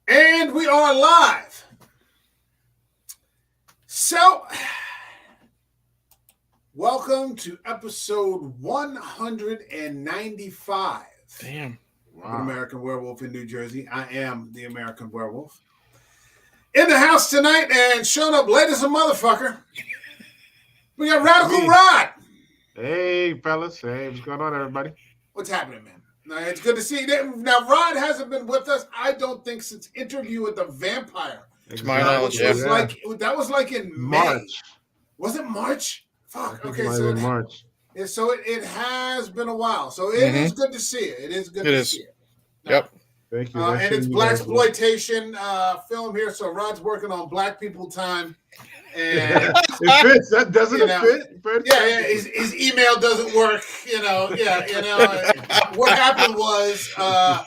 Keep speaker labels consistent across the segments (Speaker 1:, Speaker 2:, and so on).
Speaker 1: And we are live. So, welcome to episode 195
Speaker 2: Damn.
Speaker 1: of An American Werewolf in New Jersey. I am the American Werewolf. In the house tonight and showing up late as a motherfucker, we got Radical Rod.
Speaker 3: Hey, fellas. Hey, what's going on, everybody?
Speaker 1: What's happening, man? It's good to see you. Now, Rod hasn't been with us, I don't think, since Interview with the Vampire.
Speaker 2: To my knowledge,
Speaker 1: That was like in
Speaker 3: March.
Speaker 1: May. Was it March? Fuck. Okay,
Speaker 3: so in March.
Speaker 1: So it has been a while. So it is good to see you. It is good to see you.
Speaker 2: Yep.
Speaker 3: Thank you.
Speaker 1: And it's Blaxploitation film here. So Rod's working on Black People Time. And
Speaker 3: it fits. That doesn't it fit?
Speaker 1: Yeah. His email doesn't work. What happened was, but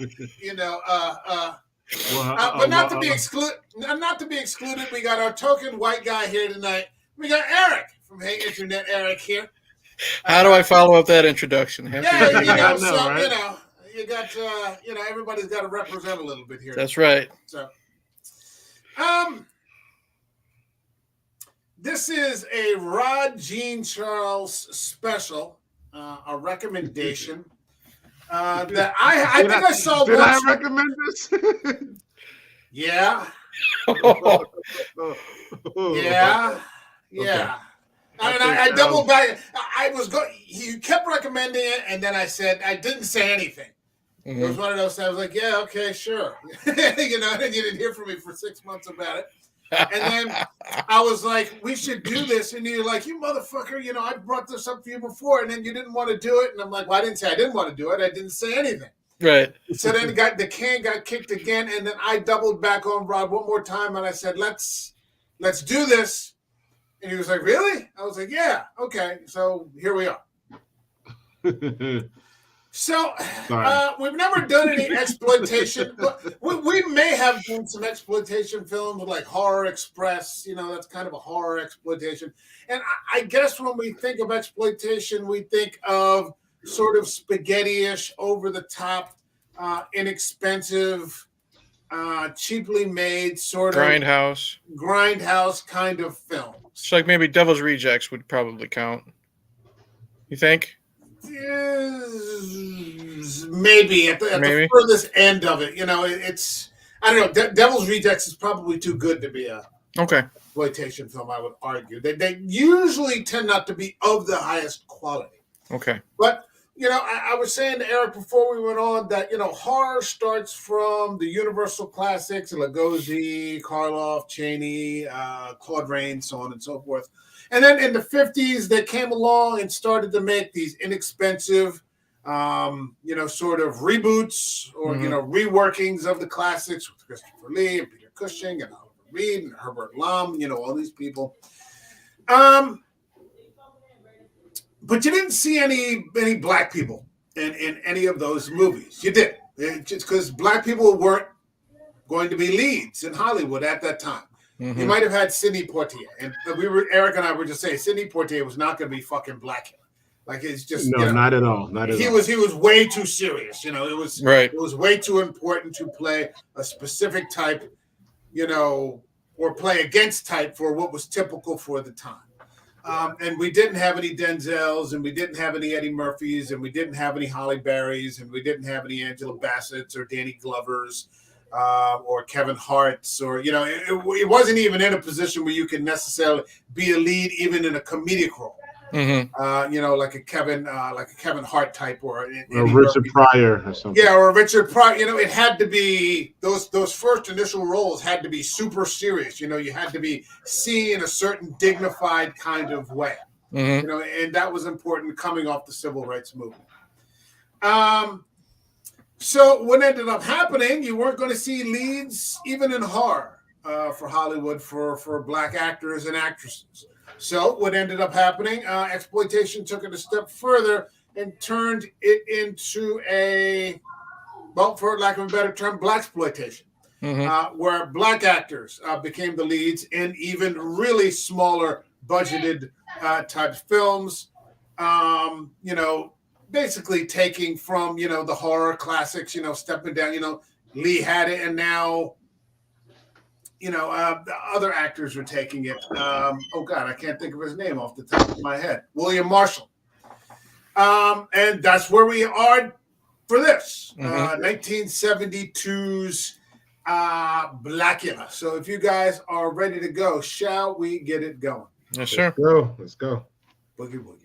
Speaker 1: not to be excluded. We got our token white guy here tonight. We got Eric from Hey Internet. Eric here.
Speaker 2: How do I follow up that introduction?
Speaker 1: You got everybody's got to represent a little bit here.
Speaker 2: That's right.
Speaker 1: So, this is a Rod Jean Charles special, a recommendation that I think I saw.
Speaker 3: Did I recommend this?
Speaker 1: Yeah. Yeah. I doubled back. I was going. You kept recommending it, and then I said I didn't say anything. Mm-hmm. It was one of those. I was like, "Yeah, okay, sure." And you didn't hear from me for 6 months about it. And then I was like, "We should do this," and you're like, "You motherfucker!" I brought this up to you before, and then you didn't want to do it, and I'm like, "Well, I didn't say I didn't want to do it. I didn't say anything."
Speaker 2: Right.
Speaker 1: So then the can got kicked again, and then I doubled back on Rod one more time, and I said, "Let's do this." And he was like, "Really?" I was like, "Yeah, okay." So here we are. So we've never done any exploitation. We may have done some exploitation films with like Horror Express. That's kind of a horror exploitation. And I guess when we think of exploitation, we think of sort of spaghetti-ish, over-the-top, inexpensive, cheaply made sort of grindhouse kind of film.
Speaker 2: It's like maybe Devil's Rejects would probably count. You think?
Speaker 1: Maybe at the furthest end of it. It's I don't know. Devil's Rejects is probably too good to be a exploitation film. I would argue they usually tend not to be of the highest quality.
Speaker 2: Okay,
Speaker 1: but I was saying to Eric before we went on that horror starts from the Universal classics, Lugosi, Karloff, Chaney, Claude Rains, so on and so forth. And then in the 50s, they came along and started to make these inexpensive, sort of reboots or, reworkings of the classics with Christopher Lee and Peter Cushing and Oliver Reed and Herbert Lom, all these people. But you didn't see any Black people in any of those movies. You didn't. Just because Black people weren't going to be leads in Hollywood at that time. Mm-hmm. You might have had Sidney Poitier, and Eric and I were just saying Sidney Poitier was not going to be fucking Blacula. Like it's just
Speaker 3: not at all.
Speaker 1: He was way too serious. It was right. It was way too important to play a specific type, or play against type for what was typical for the time. And we didn't have any Denzels, and we didn't have any Eddie Murphys, and we didn't have any Halle Berrys, and we didn't have any Angela Bassett's or Danny Glovers. Or Kevin Hart's, or it wasn't even in a position where you could necessarily be a lead, even in a comedic role. Mm-hmm. Like a Kevin Hart type, or
Speaker 3: Richard Pryor or something.
Speaker 1: Yeah, or Richard Pryor. It had to be those first initial roles had to be super serious. You had to be seen in a certain dignified kind of way. Mm-hmm. And that was important coming off the Civil Rights Movement. So what ended up happening, you weren't going to see leads even in horror for Hollywood for Black actors and actresses. So what ended up happening, exploitation took it a step further and turned it into for lack of a better term, Blaxploitation, where Black actors became the leads in even really smaller budgeted type films. Basically taking from, the horror classics, stepping down, Lee had it, and now, the other actors were taking it. Oh God, I can't think of his name off the top of my head. William Marshall. And that's where we are for this 1972's Blacula. So if you guys are ready to go, shall we get it going?
Speaker 2: Yes, sir.
Speaker 3: Let's go.
Speaker 1: Boogie woogie.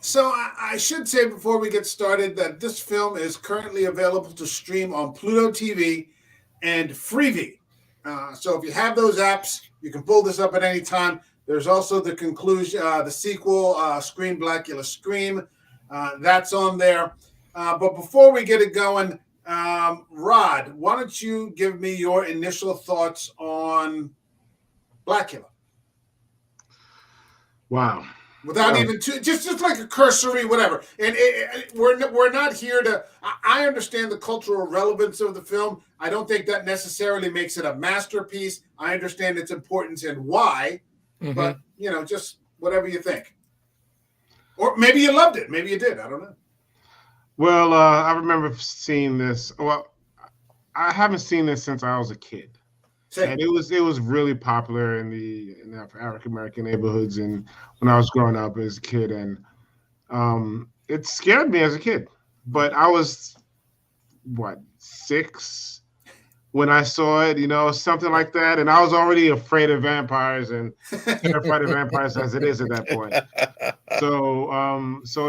Speaker 1: So I should say before we get started that this film is currently available to stream on Pluto TV and Freevee. So if you have those apps, you can pull this up at any time. There's also the conclusion, the sequel, Scream Blacula Scream. That's on there. But before we get it going, Rod, why don't you give me your initial thoughts on Blacula?
Speaker 3: Wow.
Speaker 1: Without even just like a cursory whatever, and we're not here to. I understand the cultural relevance of the film. I don't think that necessarily makes it a masterpiece. I understand its importance and why, but just whatever you think, or maybe you loved it, maybe you did. I don't know.
Speaker 3: Well, I remember seeing this. Well, I haven't seen this since I was a kid. And it was really popular in the African American neighborhoods, and when I was growing up as a kid, and it scared me as a kid. But I was 6 when I saw it, something like that, and I was already afraid of vampires and terrified of vampires as it is at that point. So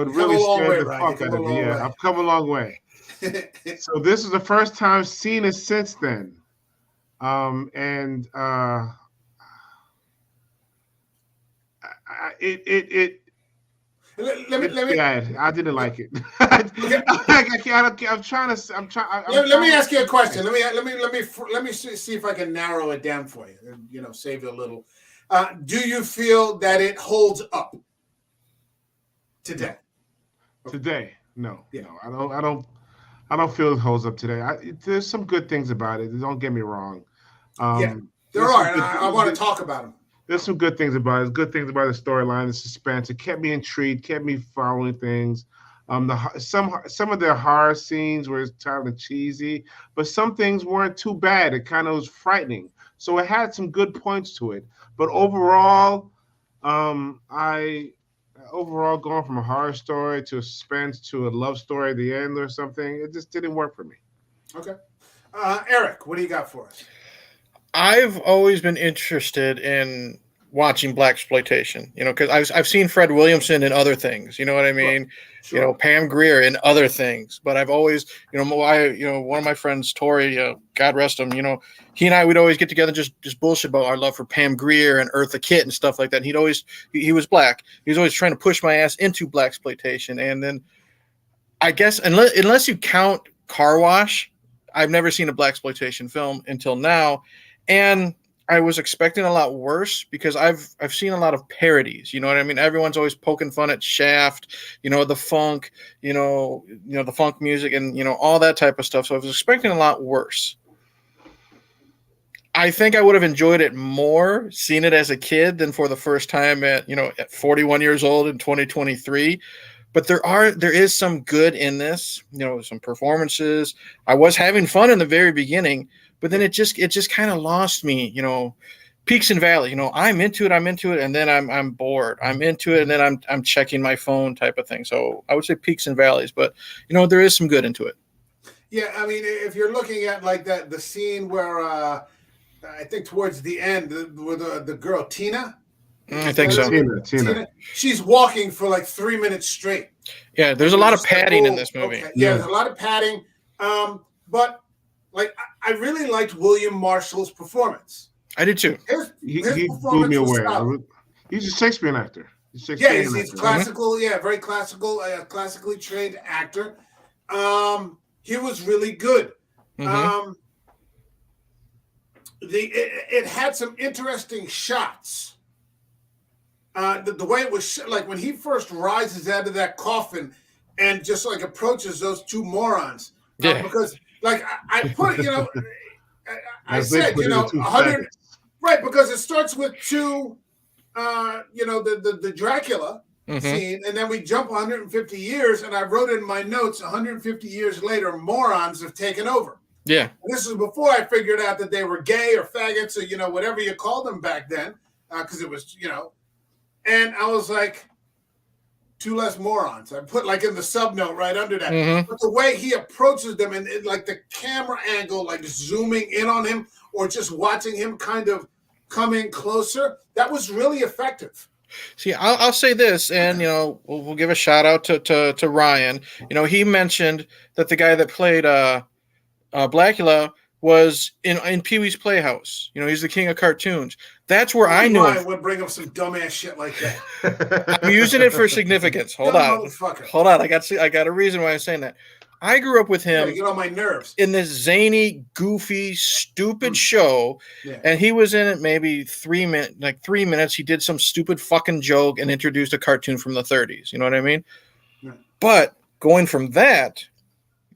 Speaker 3: it really scared the fuck out of me. Yeah, I've come a long way. So this is the first time seeing it since then. Let me. Yeah, I didn't like it. I'm trying.
Speaker 1: Let me ask you a question. Let me see if I can narrow it down for you. And, save you a little. Do you feel that it holds up today?
Speaker 3: Today, no.
Speaker 1: Yeah.
Speaker 3: No, I don't feel it holds up today. There's some good things about it. Don't get me wrong.
Speaker 1: There are. And I want to talk about them.
Speaker 3: There's some good things about it. There's good things about the storyline, the suspense. It kept me intrigued, kept me following things. Some of the horror scenes were kind of cheesy, but some things weren't too bad. It kind of was frightening. So it had some good points to it. But overall, going from a horror story to a suspense to a love story at the end or something, it just didn't work for me.
Speaker 1: Okay. Eric, what do you got for us?
Speaker 2: I've always been interested in watching Blaxploitation, because I've seen Fred Williamson in other things, you know what I mean? Sure. Pam Grier in other things, but I've always, one of my friends, Tori, God rest him, he and I would always get together and just bullshit about our love for Pam Grier and Eartha Kitt and stuff like that. And he was black. He was always trying to push my ass into Blaxploitation. And then I guess unless you count Car Wash, I've never seen a Blaxploitation film until now. And I was expecting a lot worse because I've seen a lot of parodies. You know what I mean? Everyone's always poking fun at Shaft, the funk, the funk music and, all that type of stuff. So I was expecting a lot worse. I think I would have enjoyed it more seeing it as a kid than for the first time at 41 years old in 2023. But there is some good in this, some performances. I was having fun in the very beginning, but then it just kind of lost me, peaks and valleys. I'm into it, and then I'm bored. I'm into it, and then I'm checking my phone type of thing. So I would say peaks and valleys, but there is some good into it.
Speaker 1: Yeah, I mean, if you're looking at like that, the scene where I think towards the end, with the girl Tina.
Speaker 2: I think so.
Speaker 3: Tina.
Speaker 1: She's walking for like 3 minutes straight.
Speaker 2: Yeah, there's a lot of padding in this movie.
Speaker 1: Okay. Yeah, there's a lot of padding. But like I really liked William Marshall's performance.
Speaker 2: I did too.
Speaker 3: He blew me away. He's a Shakespearean actor.
Speaker 1: He's classical. Yeah, very classical, classically trained actor. He was really good. It had some interesting shots. The way it was like when he first rises out of that coffin and just like approaches those two morons. Because like I put, I said, 100, right? Because it starts with two, the Dracula scene, and then we jump 150 years, and I wrote in my notes, 150 years later, morons have taken over.
Speaker 2: Yeah.
Speaker 1: And this is before I figured out that they were gay or faggots or, whatever you called them back then, because it was, and I was like, two less morons. I put like in the subnote right under that. But the way he approaches them and like the camera angle, like zooming in on him or just watching him kind of coming closer, that was really effective.
Speaker 2: See, I'll say this, and we'll give a shout out to Ryan. He mentioned that the guy that played Blacula was in Pee-wee's Playhouse. He's the king of cartoons. That's where I knew him.
Speaker 1: Would bring up some dumbass shit like that.
Speaker 2: I'm using it for significance. Hold on. I got a reason why I'm saying that. I grew up with him.
Speaker 1: Get on my nerves.
Speaker 2: In this zany, goofy, stupid show, and he was in it maybe 3 minutes. Like 3 minutes, he did some stupid fucking joke and introduced a cartoon from the 30s. You know what I mean? Yeah. But going from that.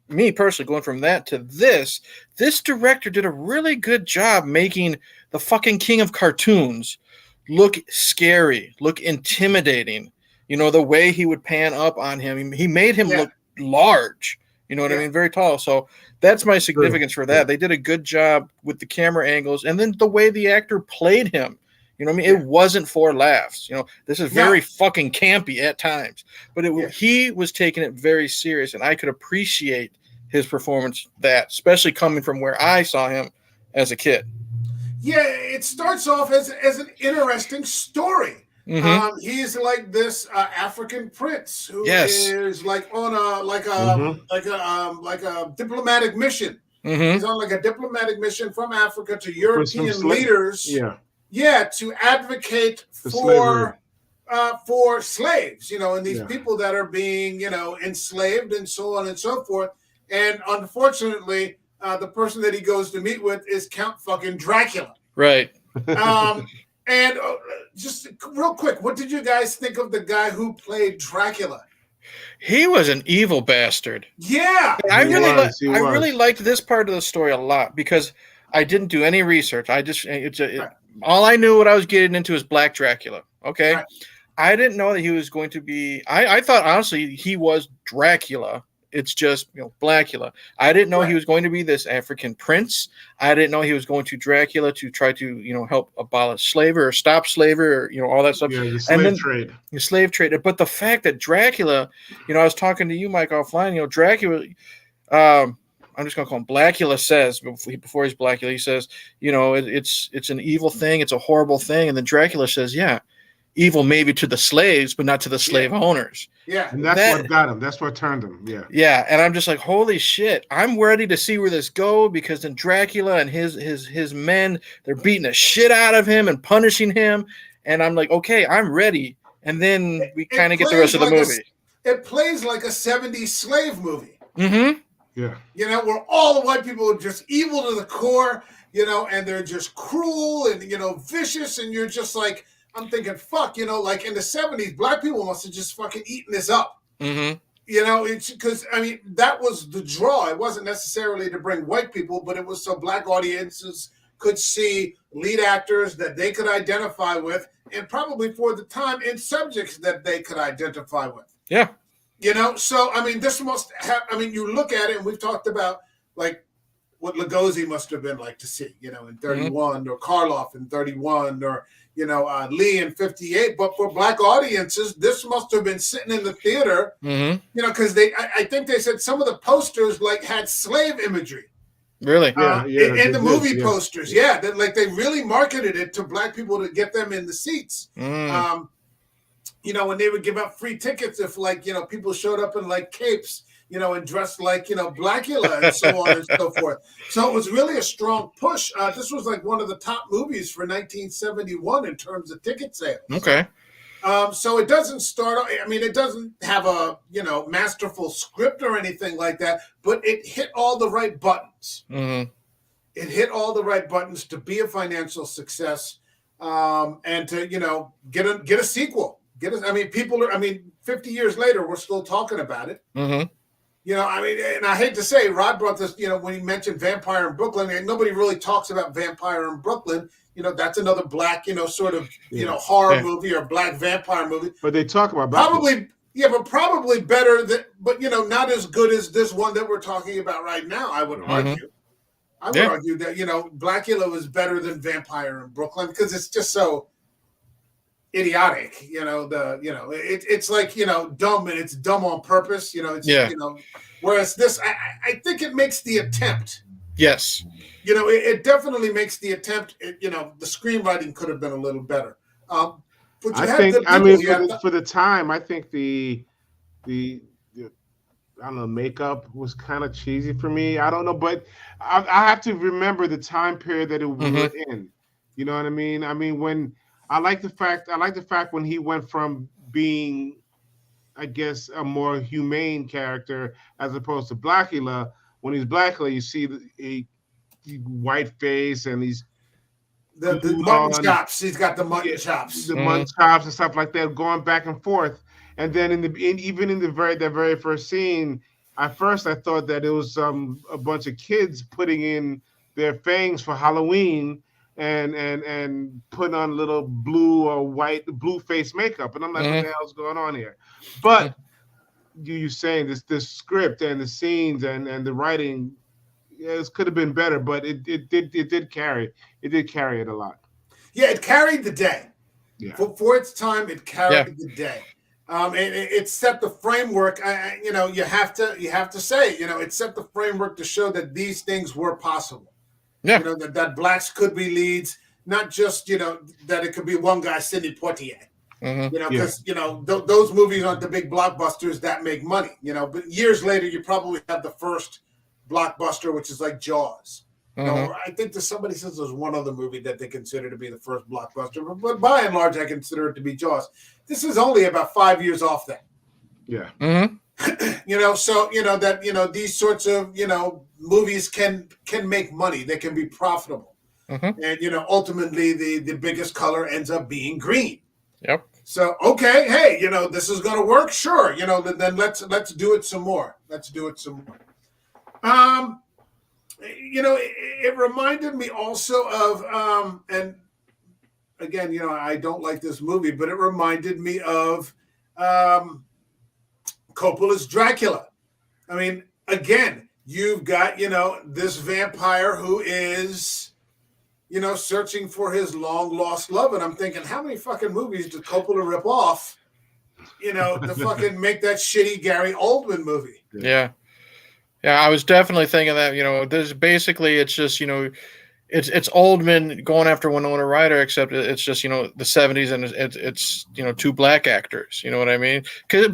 Speaker 2: Me personally, going from that to this director did a really good job making the fucking king of cartoons look scary, look intimidating. The way he would pan up on him, he made him look large. You know what I mean? Very tall. So that's my significance for that. Yeah. They did a good job with the camera angles and then the way the actor played him. You know what I mean? It wasn't for laughs. This is very fucking campy at times, but he was taking it very serious, and I could appreciate his performance, especially coming from where I saw him as a kid.
Speaker 1: Yeah, it starts off as an interesting story. He's like this African prince who is like on a diplomatic mission. He's on like a diplomatic mission from Africa to European leaders. To advocate for slaves. And these people that are being enslaved and so on and so forth. And unfortunately, the person that he goes to meet with is Count fucking Dracula.
Speaker 2: Right.
Speaker 1: And just real quick, what did you guys think of the guy who played Dracula?
Speaker 2: He was an evil bastard.
Speaker 1: Yeah.
Speaker 2: I really liked this part of the story a lot because I didn't do any research. All I knew what I was getting into is Black Dracula. Okay. Right. I didn't know that he was going to be, I thought honestly he was Dracula. It's just, Blacula. I didn't know he was going to be this African prince. I didn't know he was going to Dracula to try to, help abolish slavery or stop slavery or, all that stuff.
Speaker 3: Yeah, the slave trade.
Speaker 2: The slave trade. But the fact that Dracula, I was talking to you, Mike, offline, Dracula, I'm just going to call him Blacula says, before he's Blacula, he says, it's an evil thing. It's a horrible thing. And then Dracula says, evil maybe to the slaves, but not to the slave owners.
Speaker 1: Yeah.
Speaker 3: And that's what got him. That's what turned him. Yeah.
Speaker 2: Yeah. And I'm just like, holy shit. I'm ready to see where this goes because then Dracula and his men, they're beating the shit out of him and punishing him. And I'm like, okay, I'm ready. And then we kind of get the rest of the movie.
Speaker 1: It plays like a 70s slave movie.
Speaker 2: Mm-hmm.
Speaker 3: Yeah.
Speaker 1: Where all the white people are just evil to the core, and they're just cruel and, vicious. And you're just like, I'm thinking, fuck, like in the 70s, black people must have just fucking eaten this up.
Speaker 2: Mm-hmm.
Speaker 1: It's because, that was the draw. It wasn't necessarily to bring white people, but it was so black audiences could see lead actors that they could identify with, and probably for the time in subjects that they could identify with.
Speaker 2: Yeah.
Speaker 1: So, this must have, you look at it, and we've talked about, like, what Lugosi must have been like to see, in 31, or Karloff in 31, or, Lee in 58. But for black audiences, this must have been sitting in the theater, because I think they said some of the posters, like, had slave imagery.
Speaker 2: Really?
Speaker 1: In the movie posters. Yeah. They really marketed it to black people to get them in the seats. When they would give out free tickets if, people showed up in, capes, and dressed like, Blacula and so on and so forth. So it was really a strong push. This was, one of the top movies for 1971 in terms of ticket sales.
Speaker 2: Okay.
Speaker 1: So it doesn't start. I mean, it doesn't have a masterful script or anything like that, but it hit all the right buttons.
Speaker 2: Mm-hmm.
Speaker 1: It hit all the right buttons to be a financial success, and to get a sequel. I mean, 50 years later, we're still talking about it.
Speaker 2: Mm-hmm.
Speaker 1: I mean, and I hate to say, Rod brought this. When he mentioned Vampire in Brooklyn, and nobody really talks about Vampire in Brooklyn. That's another black, sort of, horror movie or black vampire movie.
Speaker 3: But they talk about
Speaker 1: probably, but probably better than, but not as good as this one that we're talking about right now. I would argue. I would argue that Blacula was better than Vampire in Brooklyn because it's just so idiotic. It's like dumb, and it's dumb on purpose. Whereas this, I think it makes the attempt.
Speaker 2: Yes.
Speaker 1: It definitely makes the attempt. The screenwriting could have been a little better. But
Speaker 3: for the time, I think the I don't know, makeup was kind of cheesy for me. I don't know, but I have to remember the time period that we were in. You know what I mean? I mean, when I like the fact when he went from being, I guess, a more humane character as opposed to Blacula. When he's Blacula, you see a white face and these
Speaker 1: the mutton chops. He's got the mutton chops,
Speaker 3: mutton chops and stuff like that, going back and forth. And then even in the very first scene, at first I thought that it was a bunch of kids putting in their fangs for Halloween and putting on little blue or white blue face makeup, and I'm like, what the hell's going on here? But you saying this script and the scenes and the writing, it could have been better, but it did carry it a lot.
Speaker 1: Yeah, it carried the day.
Speaker 3: Yeah.
Speaker 1: For its time, it carried the day. It set the framework. You have to say, it set the framework to show that these things were possible.
Speaker 2: Yeah.
Speaker 1: That blacks could be leads, not just that it could be one guy, Sidney Poitier. Because those movies aren't the big blockbusters that make money. But years later, you probably have the first blockbuster, which is like Jaws. I think somebody says there's one other movie that they consider to be the first blockbuster, but by and large, I consider it to be Jaws. This is only about 5 years off that.
Speaker 3: Yeah.
Speaker 1: So these sorts of movies can make money. They can be profitable, and ultimately the biggest color ends up being green.
Speaker 2: Yep.
Speaker 1: So okay, hey, this is going to work. Sure, then let's do it some more. It reminded me also of and again, I don't like this movie, but it reminded me of Coppola's Dracula. I mean, again, you've got this vampire who is searching for his long lost love, and I'm thinking, how many fucking movies did Coppola rip off to fucking make that shitty Gary Oldman movie?
Speaker 2: Yeah, I was definitely thinking that. This basically, it's just it's Oldman going after Winona Ryder, except it's just the 70s, and it's two black actors. You know what I mean? Because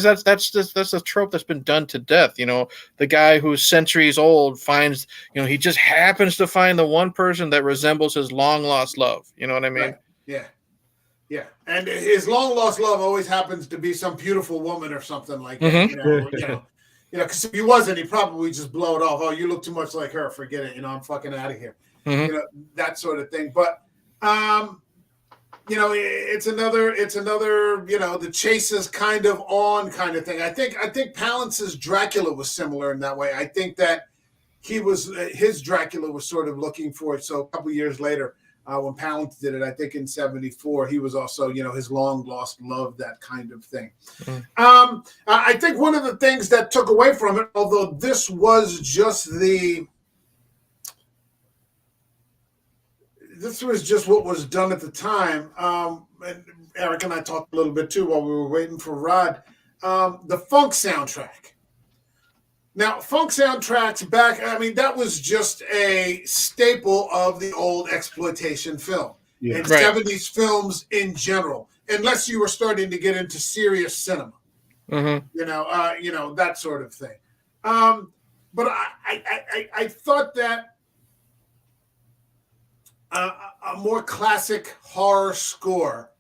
Speaker 2: that's a trope that's been done to death. The guy who's centuries old finds he just happens to find the one person that resembles his long lost love. You know what I mean?
Speaker 1: Right. Yeah, and his long lost love always happens to be some beautiful woman or something like that. Because if he wasn't, he'd probably just blow it off. Oh, you look too much like her. Forget it. I'm fucking out of here. That sort of thing. But, it's another, the chase is kind of on kind of thing. I think Palance's Dracula was similar in that way. I think that his Dracula was sort of looking for it. So a couple years later, when Palance did it, I think in 1974, he was also, his long lost love, that kind of thing. I think one of the things that took away from it, although this was just what was done at the time. And Eric and I talked a little bit too while we were waiting for Rod. The funk soundtrack. Now, funk soundtracks back, that was just a staple of the old exploitation film and 70s films in general, unless you were starting to get into serious cinema, that sort of thing. But I thought that a more classic horror score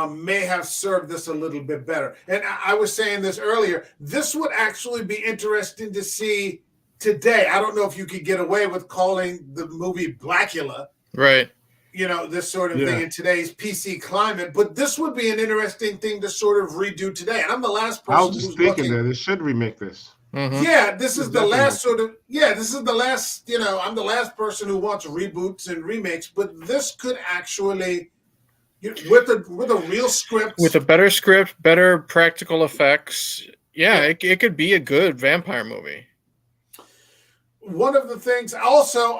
Speaker 1: may have served this a little bit better. And I was saying this earlier. This would actually be interesting to see today. I don't know if you could get away with calling the movie Blacula.
Speaker 2: Right.
Speaker 1: This sort of thing in today's PC climate. But this would be an interesting thing to sort of redo today. And I'm the last person.
Speaker 3: I was just thinking that they should remake this.
Speaker 2: Mm-hmm.
Speaker 1: Yeah, this is the last sort of. Yeah, this is the last. I'm the last person who wants reboots and remakes. But this could actually, with a real script,
Speaker 2: with a better script, better practical effects. Yeah, it could be a good vampire movie.
Speaker 1: One of the things also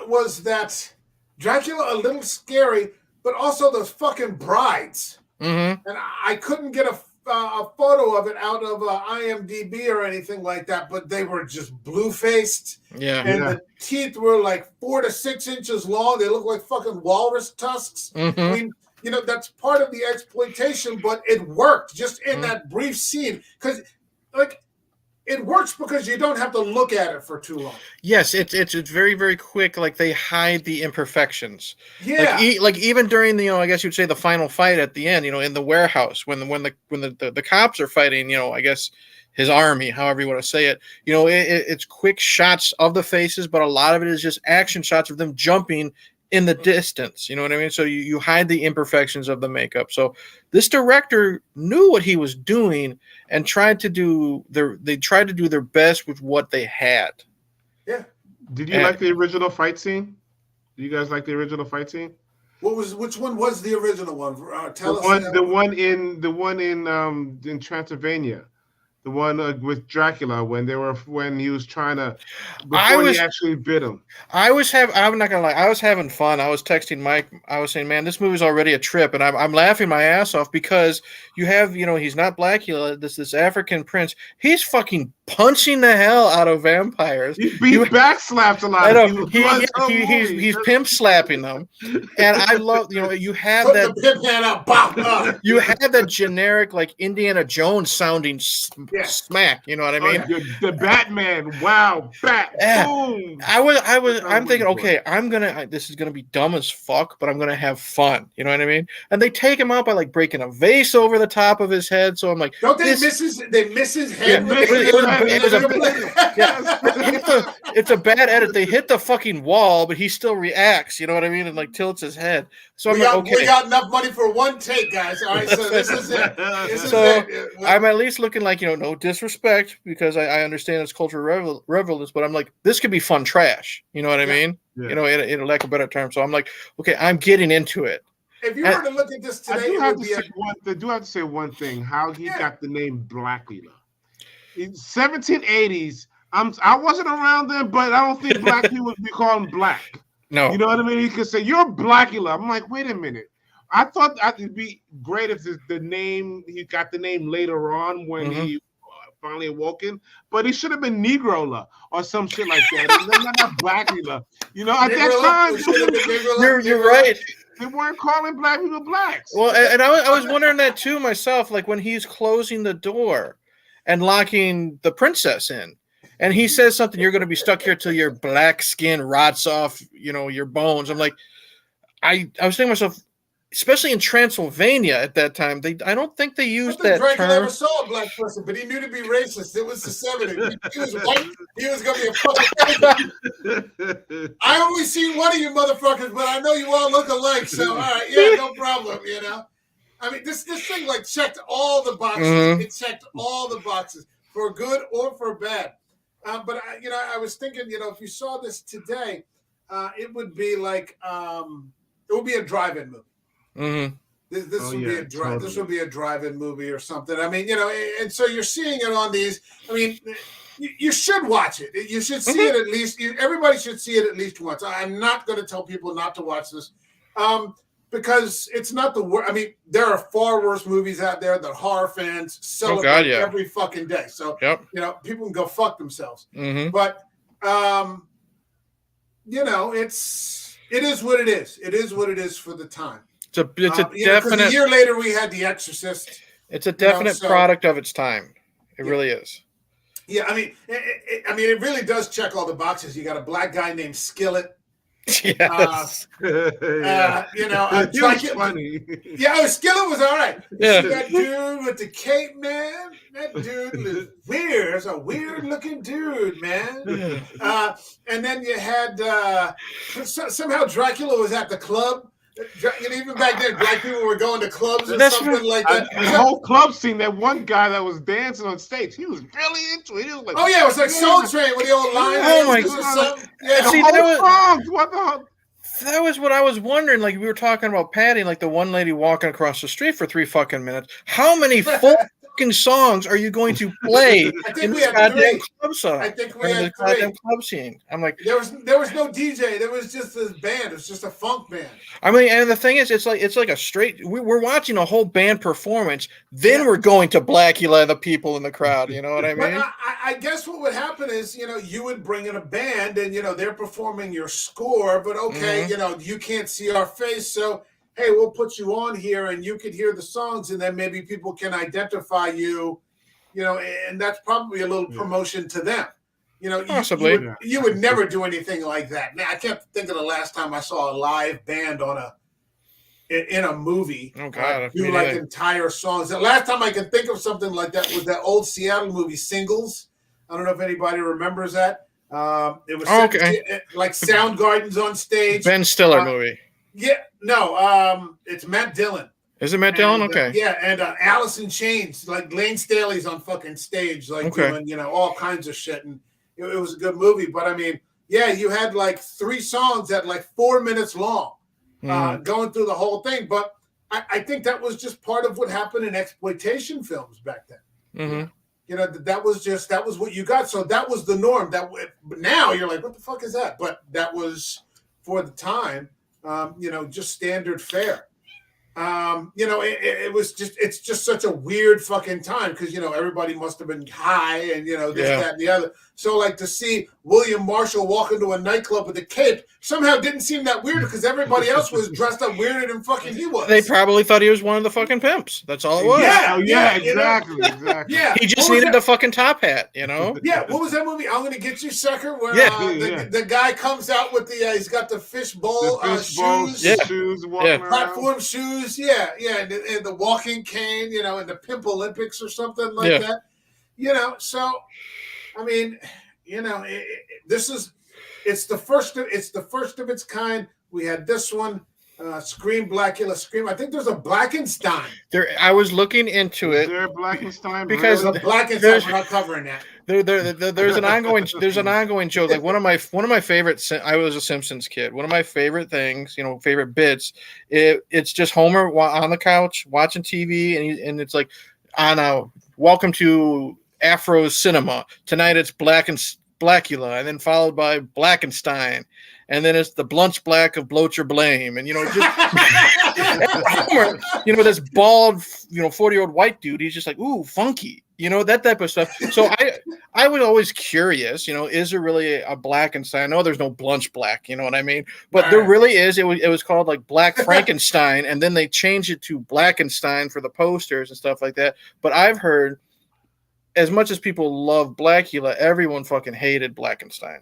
Speaker 1: was that Dracula a little scary, but also those fucking brides.
Speaker 2: Mm-hmm.
Speaker 1: And I couldn't get a photo of it out of IMDb or anything like that, but they were just blue-faced.
Speaker 2: Yeah.
Speaker 1: And the teeth were like 4 to 6 inches long. They look like fucking walrus tusks.
Speaker 2: Mm-hmm.
Speaker 1: I mean, that's part of the exploitation, but it worked just in that brief scene. Because, it works because you don't have to look at it for too long.
Speaker 2: Yes, it's very, very quick. Like they hide the imperfections.
Speaker 1: Yeah.
Speaker 2: Like even during the I guess you'd say the final fight at the end. In the warehouse when the cops are fighting. I guess his army, however you want to say it. It's quick shots of the faces, but a lot of it is just action shots of them jumping in the distance. You know what I mean? So you hide the imperfections of the makeup. So this director knew what he was doing and tried to do their best with what they had.
Speaker 1: Yeah.
Speaker 3: Did you like the original fight scene? Do you guys like the original fight scene?
Speaker 1: Which one was the original one? Tell us.
Speaker 3: The one in Transylvania. The one with Dracula when he was trying to he actually bit him.
Speaker 2: I'm not gonna lie. I was having fun. I was texting Mike. I was saying, man, this movie's already a trip, and I'm laughing my ass off because you have he's not Blacula. This African prince. He's fucking punching the hell out of vampires.
Speaker 3: He backslapped a lot.
Speaker 2: I know. He's pimp slapping them, and I love you have
Speaker 1: put
Speaker 2: that
Speaker 1: the pimp hand up, bop, up.
Speaker 2: You have that generic like Indiana Jones sounding smack. You know what I mean?
Speaker 3: The Batman. Wow, bat. Boom.
Speaker 2: I'm thinking, okay, this is gonna be dumb as fuck, but I'm gonna have fun. You know what I mean? And they take him out by like breaking a vase over the top of his head. So I'm like,
Speaker 1: don't they miss his head?
Speaker 2: It's a bad edit. They hit the fucking wall, but he still reacts. You know what I mean? And like tilts his head. So we
Speaker 1: got enough money for one take, guys. All right, so this is it.
Speaker 2: I'm at least looking like no disrespect because I understand it's cultural relevance, but I'm like, this could be fun trash. You know what I mean? Yeah. In a lack of a better term. So I'm like, okay, I'm getting into it.
Speaker 1: If you were to look at this today,
Speaker 3: I do have to say one thing: how he got the name Blacula. In 1780s, I wasn't around then, but I don't think black people would be called black.
Speaker 2: No,
Speaker 3: you know what I mean? He could say you're Blacula. I'm like, wait a minute. I thought it'd be great if the name he got the name later on when he finally awoken, but he should have been Negrola or some shit like that. Not Blacula. At that
Speaker 2: time, you're right.
Speaker 3: They weren't calling black people blacks.
Speaker 2: Well, and I was wondering that too myself. Like when he's closing the door and locking the princess in, and he says something, "You're going to be stuck here till your black skin rots off, your bones." I'm like, I was thinking to myself, especially in Transylvania at that time, I don't think they used that
Speaker 1: Dracula
Speaker 2: term.
Speaker 1: Never saw a black person, but he knew to be racist. It was the 70s. He was white. He was going to be a fucking. I only see one of you motherfuckers, but I know you all look alike. So all right, yeah, no problem. I mean, this thing like checked all the boxes. Mm-hmm. It checked all the boxes for good or for bad. But I was thinking, if you saw this today, it would be like it would be a drive-in movie.
Speaker 2: Mm-hmm.
Speaker 1: This would be a drive-in movie or something. I mean, and so you're seeing it on these. I mean, you should watch it. You should see it at least. Everybody should see it at least once. I'm not going to tell people not to watch this, because it's not the worst. I mean, there are far worse movies out there that horror fans celebrate every fucking day. So people can go fuck themselves.
Speaker 2: Mm-hmm.
Speaker 1: But it is what it is. It is what it is for the time.
Speaker 2: It's a definite.
Speaker 1: A year later, we had The Exorcist.
Speaker 2: It's a definite product of its time. It really is.
Speaker 1: Yeah, I mean, it really does check all the boxes. You got a black guy named Skillet.
Speaker 2: Yes.
Speaker 1: You know,
Speaker 3: He was funny.
Speaker 1: Yeah, Skillet was all right.
Speaker 2: Yeah.
Speaker 1: See that dude with the cape, man? That dude was weird. That's a weird looking dude, man. And then you had somehow Dracula was at the club. You know, even back then, black people were going to clubs or something like that.
Speaker 3: The whole club scene, that one guy that was dancing on stage, he was really into it. He was like,
Speaker 1: oh yeah, it was like Soul Train with the old line.
Speaker 2: Oh my God.
Speaker 1: Yeah,
Speaker 2: See,
Speaker 3: what the hell?
Speaker 2: That was what I was wondering. Like, we were talking about Patty, like the one lady walking across the street for 3 fucking minutes. How many full fucking songs are you going to play in this goddamn club song?
Speaker 1: I think we had three.
Speaker 2: Goddamn club scene. I'm like,
Speaker 1: there was no DJ. There was just this band. It was just a funk band.
Speaker 2: I mean, and the thing is, it's like a straight. We're watching a whole band performance. Then we're going to Blacula and the people in the crowd. You know what I mean?
Speaker 1: But I guess what would happen is, you know, you would bring in a band, and you know they're performing your score. But okay, you know, you can't see our face, so hey, we'll put you on here, and you could hear the songs, and then maybe people can identify you. You know, and that's probably a little promotion to them. You know,
Speaker 2: possibly
Speaker 1: you would never do anything like that. Now, I can't think of the last time I saw a live band in a movie.
Speaker 2: Oh God,
Speaker 1: do like entire songs. The last time I can think of something like that was that old Seattle movie Singles. I don't know if anybody remembers that. It was like Soundgarden's on stage.
Speaker 2: Ben Stiller movie.
Speaker 1: Yeah, no, it's Matt Dillon.
Speaker 2: Is it Matt Dillon? Okay.
Speaker 1: Yeah, and Alice in Chains, like Lane Staley's on fucking stage, like doing, you know, all kinds of shit, and it was a good movie. But I mean, yeah, you had like 3 songs that like 4 minutes long, going through the whole thing. But I think that was just part of what happened in exploitation films back then. You know, that was what you got. So that was the norm. But now you're like, what the fuck is that? But that was for the time, you know, just standard fare. You know, it's just such a weird fucking time because, you know, everybody must have been high and, you know, this, that, and the other. So, like, to see William Marshall walk into a nightclub with a cape somehow didn't seem that weird because everybody else was dressed up weirder than fucking he was.
Speaker 2: They probably thought he was one of the fucking pimps. That's all it was.
Speaker 1: Yeah,
Speaker 3: exactly.
Speaker 1: Yeah,
Speaker 2: he just needed the fucking top hat, you know?
Speaker 1: Yeah, what was that movie? I'm Gonna Get You, Sucker, where the guy comes out with he's got the fishbowl shoes, platform shoes, and the walking cane, you know, and the Pimp Olympics or something like that. You know, so I mean, you know, it's the first of its kind. We had this one, Scream, Blacula, Scream. I think there's a Blackenstein.
Speaker 2: I was looking into it.
Speaker 3: Is there a Blackenstein?
Speaker 2: Because
Speaker 1: Blackenstein, we're not covering that.
Speaker 2: There's an ongoing joke. Like one of my favorite. I was a Simpsons kid. One of my favorite things, you know, favorite bits. It's just Homer on the couch watching TV, and it's like, welcome to Afro's Cinema. Tonight it's Blacula, and then followed by Blackenstein, and then it's the Blunch Black of Bloat Your Blame, and you know, just Homer, you know, this bald, you know, 40-year-old white dude. He's just like, ooh, funky, you know, that type of stuff. So I was always curious, you know, is there really a Blackenstein? I know there's no Blunch Black, you know what I mean? But there really is. It was called like Black Frankenstein, and then they changed it to Blackenstein for the posters and stuff like that. But I've heard, as much as people love Blacula, everyone fucking hated Blackenstein.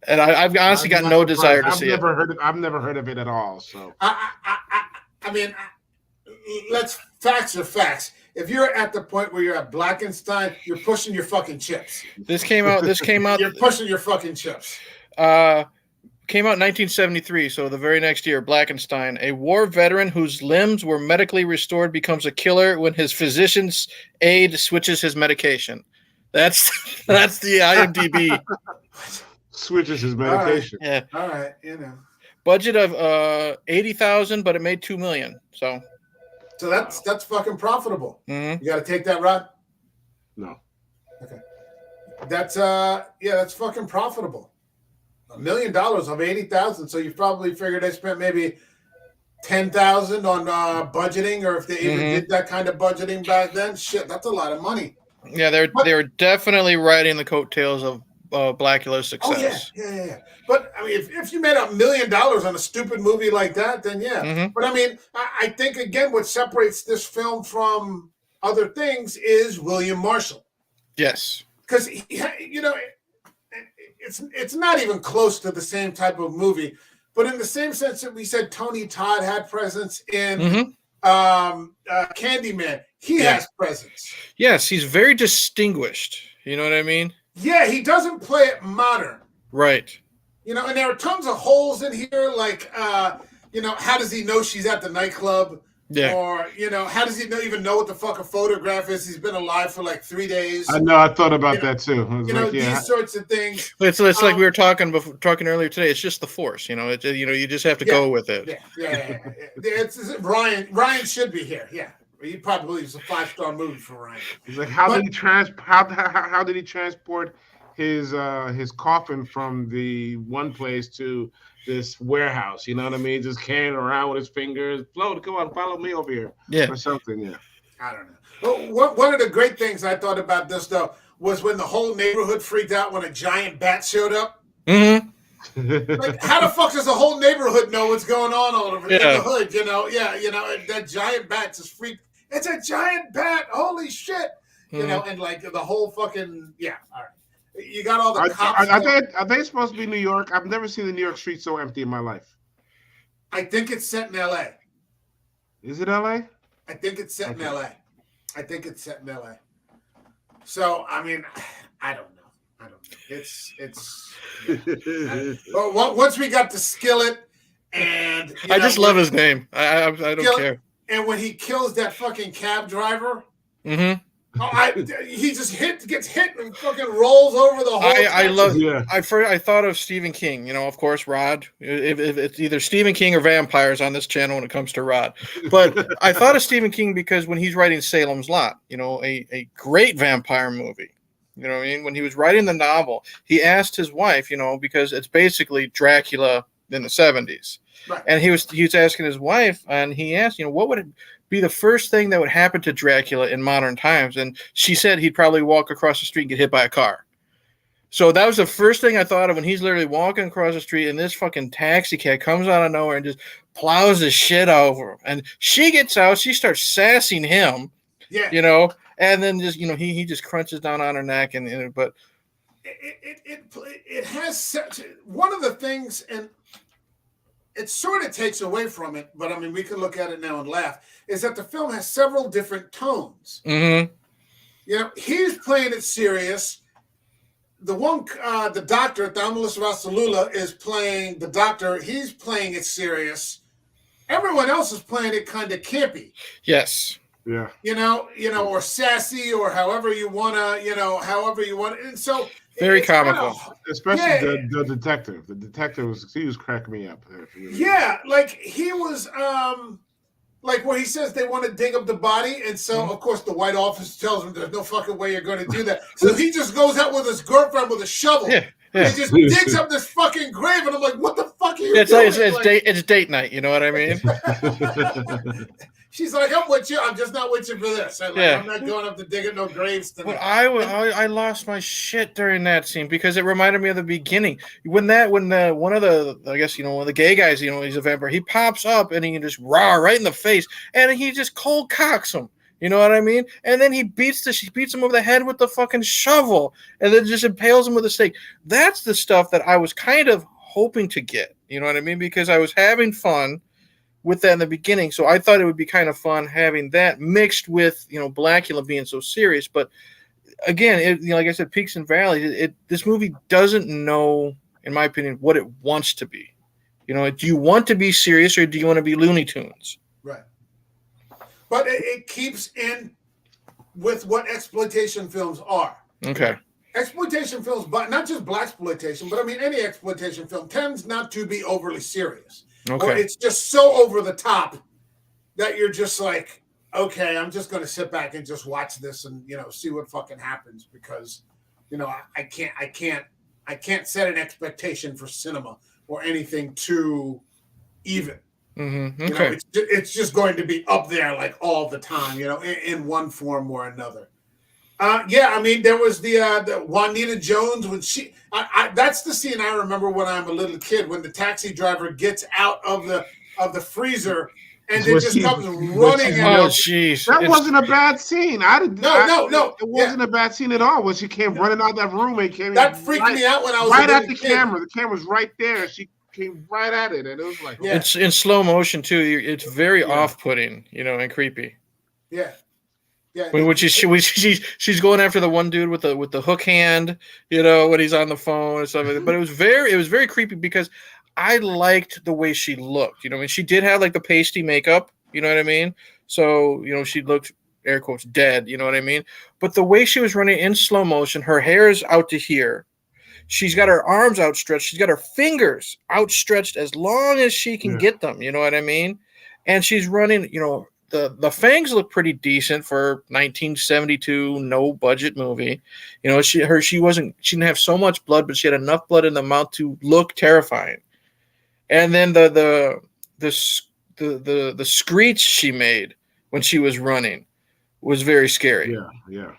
Speaker 2: And I've honestly got no desire to see it.
Speaker 3: I've never heard of it at all. So
Speaker 1: I mean, facts are facts. If you're at the point where you're at Blackenstein, you're pushing your fucking chips.
Speaker 2: This came out.
Speaker 1: You're pushing your fucking chips.
Speaker 2: Came out in 1973, so the very next year. Blackenstein, a war veteran whose limbs were medically restored, becomes a killer when his physician's aide switches his medication. That's the IMDb.
Speaker 3: Switches his medication.
Speaker 1: All right, you know.
Speaker 2: Budget of $80,000, but it made $2 million. So
Speaker 1: that's fucking profitable.
Speaker 2: Mm-hmm.
Speaker 1: You got to take that, Rod?
Speaker 3: No.
Speaker 1: Okay. That's fucking profitable. $1 million of 80,000. So you probably figured they spent maybe 10,000 on budgeting, or if they even did that kind of budgeting back then. Shit, that's a lot of money.
Speaker 2: Yeah, they're definitely riding the coattails of Blacula's success.
Speaker 1: Oh yeah. But I mean, if you made $1 million on a stupid movie like that, then yeah.
Speaker 2: Mm-hmm.
Speaker 1: But I mean, I think again, what separates this film from other things is William Marshall.
Speaker 2: Yes,
Speaker 1: because you know, it's not even close to the same type of movie, but in the same sense that we said Tony Todd had presence in Candyman, he has presence.
Speaker 2: Yes, he's very distinguished. You know what I mean?
Speaker 1: Yeah, he doesn't play it modern.
Speaker 2: Right.
Speaker 1: You know, and there are tons of holes in here, like, you know, how does he know she's at the nightclub?
Speaker 2: Yeah.
Speaker 1: Or, you know, how does he even know what the fuck a photograph is? He's been alive for like 3 days.
Speaker 3: I know. I thought about that too.
Speaker 1: You know, these sorts of things.
Speaker 2: It's like we were talking earlier today. It's just the force, you know. It's you just have to go with it.
Speaker 1: Yeah. It's Ryan should be here. Yeah, he probably is a 5-star movie for Ryan.
Speaker 3: He's like, how did he transport his coffin from the one place to this warehouse? You know what I mean? Just carrying it around with his fingers. Flo, come on, follow me over here.
Speaker 2: Yeah,
Speaker 3: or something. Yeah.
Speaker 1: I don't know. Well, one of the great things I thought about this though was when the whole neighborhood freaked out when a giant bat showed up.
Speaker 2: Mm-hmm.
Speaker 1: Like, how the fuck does the whole neighborhood know what's going on over in the hood? You know, that giant bat just freaked. It's a giant bat. Holy shit! You know, and like the whole fucking all right. You got all the cops.
Speaker 3: Are they supposed to be New York? I've never seen the New York streets so empty in my life.
Speaker 1: I think it's set in L.A.
Speaker 3: Is it L.A.?
Speaker 1: I think it's set in L.A. So, I mean, I don't know. It's. Well, once we got the Skillet, and
Speaker 2: I just love his name. I don't care.
Speaker 1: And when he kills that fucking cab driver.
Speaker 2: Mm-hmm.
Speaker 1: He just gets hit and fucking rolls over the whole.
Speaker 2: I thought of Stephen King. You know, of course, Rod. If it's either Stephen King or vampires on this channel when it comes to Rod, but I thought of Stephen King because when he's writing Salem's Lot, you know, a great vampire movie. You know what I mean? When he was writing the novel, he asked his wife, you know, because it's basically Dracula in the 70s.
Speaker 1: Right.
Speaker 2: And he was asking his wife, and he asked, you know, what would it be the first thing that would happen to Dracula in modern times? And she said he'd probably walk across the street and get hit by a car. So that was the first thing I thought of when he's literally walking across the street and this fucking taxi cab comes out of nowhere and just plows the shit over him. And she gets out, she starts sassing him, you know, and then just, you know, he just crunches down on her neck but
Speaker 1: it has such one of the things, and it sort of takes away from it, but I mean, we can look at it now and laugh, is that the film has several different tones.
Speaker 2: Mm-hmm.
Speaker 1: You know, he's playing it serious. The one, the doctor, Thamulus Rasalula, is playing the doctor. He's playing it serious. Everyone else is playing it kind of campy.
Speaker 2: Yes.
Speaker 3: Yeah.
Speaker 1: You know, or sassy, or however you want to, and so
Speaker 2: very comical.
Speaker 3: Especially the detective. The detective was cracking me up.
Speaker 1: Yeah, like he was like where he says they want to dig up the body, and so of course the white officer tells him there's no fucking way you're going to do that. So he just goes out with his girlfriend with a shovel.
Speaker 2: Yeah.
Speaker 1: He just digs up this fucking grave, and I'm like, what the fuck are you doing?
Speaker 2: It's date night, you know what I mean?
Speaker 1: She's like, I'm with you. I'm just not with you for this. I'm not going up to digging no graves tonight.
Speaker 2: But I lost my shit during that scene because it reminded me of the beginning when one of the gay guys, you know, he's a vampire. He pops up and he can just right in the face, and he just cold cocks him. You know what I mean? And then he beats him over the head with the fucking shovel, and then just impales him with a stake. That's the stuff that I was kind of hoping to get. You know what I mean? Because I was having fun with that in the beginning, so I thought it would be kind of fun having that mixed with, you know, Blacula being so serious. But again, you know, like I said, peaks and valleys. This movie doesn't know, in my opinion, what it wants to be. You know, do you want to be serious or do you want to be Looney Tunes?
Speaker 1: Right. But it keeps in with what exploitation films are.
Speaker 2: Okay.
Speaker 1: Exploitation films, but not just Blaxploitation, but I mean any exploitation film tends not to be overly serious.
Speaker 2: Okay.
Speaker 1: Or it's just so over the top that you're just like, okay, I'm just going to sit back and just watch this and, you know, see what fucking happens because, you know, I can't set an expectation for cinema or anything too even.
Speaker 2: Mm-hmm.
Speaker 1: Okay. You know, it's just going to be up there like all the time, you know, in one form or another. I mean, there was the Juanita Jones when that's the scene I remember when I'm a little kid when the taxi driver gets out of of the freezer, and then just comes running.
Speaker 2: Oh, jeez.
Speaker 3: That wasn't a bad scene.
Speaker 1: No.
Speaker 3: It wasn't a bad scene at all. When she came running out that room and came
Speaker 1: that freaked me out when I was
Speaker 3: right at the camera. The camera's right there. She came right at it, and it was like,
Speaker 2: it's in slow motion too. It's very off-putting, and creepy.
Speaker 1: Yeah. Yeah.
Speaker 2: When she's going after the one dude with the hook hand, when he's on the phone and stuff. But it was very creepy because I liked the way she looked. She did have like the pasty makeup. You know what I mean? So she looked, air quotes, dead. You know what I mean? But the way she was running in slow motion, her hair is out to here. She's got her arms outstretched. She's got her fingers outstretched as long as she can get them. You know what I mean? And she's running. The fangs look pretty decent for 1972 no budget movie. She didn't have so much blood, but she had enough blood in the mouth to look terrifying. And then the screech she made when she was running was very scary.
Speaker 3: Yeah.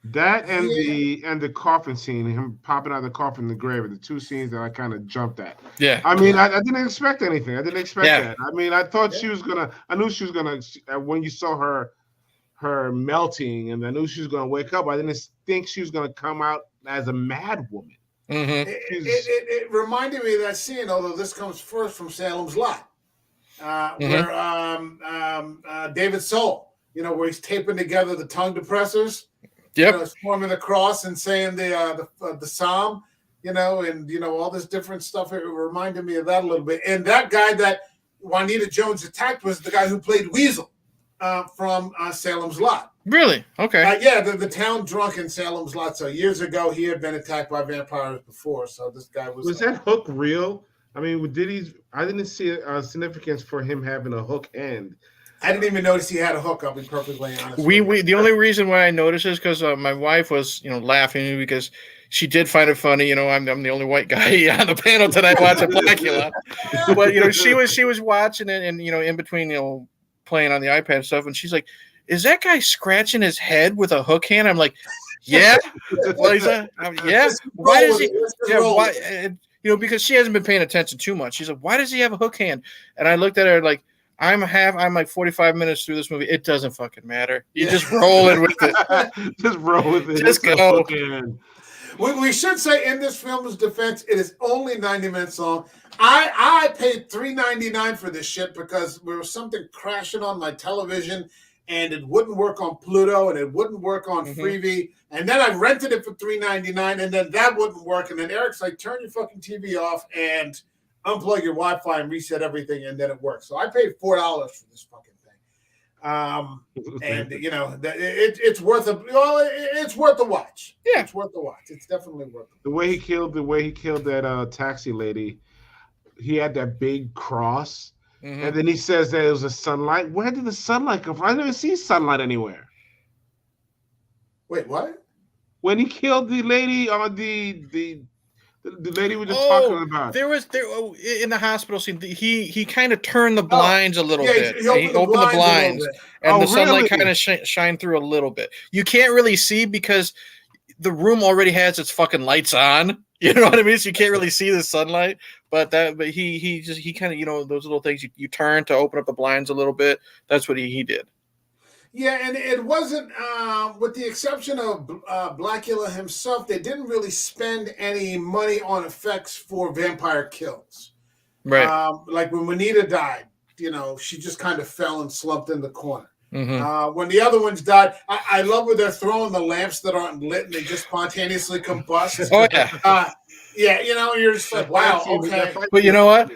Speaker 3: That and the coffin scene, him popping out of the coffin in the grave, are the two scenes that I kind of jumped at.
Speaker 2: Yeah.
Speaker 3: I mean, I didn't expect anything. I didn't expect that. I mean, I thought she was gonna. I knew she was gonna. When you saw her melting, and I knew she was gonna wake up. I didn't think she was gonna come out as a mad woman.
Speaker 2: Mm-hmm.
Speaker 1: It reminded me of that scene, although this comes first from Salem's Lot, where David Soul, where he's taping together the tongue depressors.
Speaker 2: Yep.
Speaker 1: Forming the cross and saying the psalm, and all this different stuff. It reminded me of that a little bit. And that guy that Juanita Jones attacked was the guy who played Weasel from Salem's Lot.
Speaker 2: Really? Okay.
Speaker 1: The town drunk in Salem's Lot. So years ago, he had been attacked by vampires before. So this guy was.
Speaker 3: Was that hook real? I mean, I didn't see a significance for him having a hook end.
Speaker 1: I didn't even notice he had a hook. I'll be perfectly honest.
Speaker 2: The only reason why I noticed is because my wife was, laughing because she did find it funny. I'm the only white guy on the panel tonight watching Blacula. But she was watching it and in between playing on the iPad and stuff, and she's like, "Is that guy scratching his head with a hook hand?" I'm like, "Yeah, Lisa, yeah. Why does he? Yeah, why? Because she hasn't been paying attention too much. She's like, "Why does he have a hook hand?" And I looked at her like. I'm like 45 minutes through this movie. It doesn't fucking matter. You just rolling with it.
Speaker 3: Just roll with it.
Speaker 2: Just go.
Speaker 1: We should say in this film's defense, it is only 90 minutes long. I paid $3.99 for this shit because there was something crashing on my television and it wouldn't work on Pluto and it wouldn't work on Freevee. And then I rented it for $3.99 and then that wouldn't work. And then Eric's like, turn your fucking TV off and unplug your Wi-Fi and reset everything, and then it works. So I paid $4 for this fucking thing, and it's worth it's worth the watch.
Speaker 2: Yeah,
Speaker 1: it's worth the watch. It's definitely worth it.
Speaker 3: The way he killed that taxi lady, he had that big cross, and then he says that it was a sunlight. Where did the sunlight come from? I never see sunlight anywhere.
Speaker 1: Wait, what?
Speaker 3: When he killed the lady on the lady we were just talking about.
Speaker 2: There in the hospital scene. He kind of turned the blinds a little bit. He opened the blinds, and the sunlight kind of shined through a little bit. You can't really see because the room already has its fucking lights on. You know what I mean? So you can't really see the sunlight. But he kind of those little things you turn to open up the blinds a little bit. That's what he did.
Speaker 1: Yeah, and it wasn't, with the exception of Blacula himself, they didn't really spend any money on effects for vampire kills.
Speaker 2: Right.
Speaker 1: Like when Juanita died, she just kind of fell and slumped in the corner. When the other ones died, I love where they're throwing the lamps that aren't lit and they just spontaneously combust.
Speaker 2: Oh, yeah.
Speaker 1: Yeah, you're just like, wow, okay.
Speaker 2: But you know what?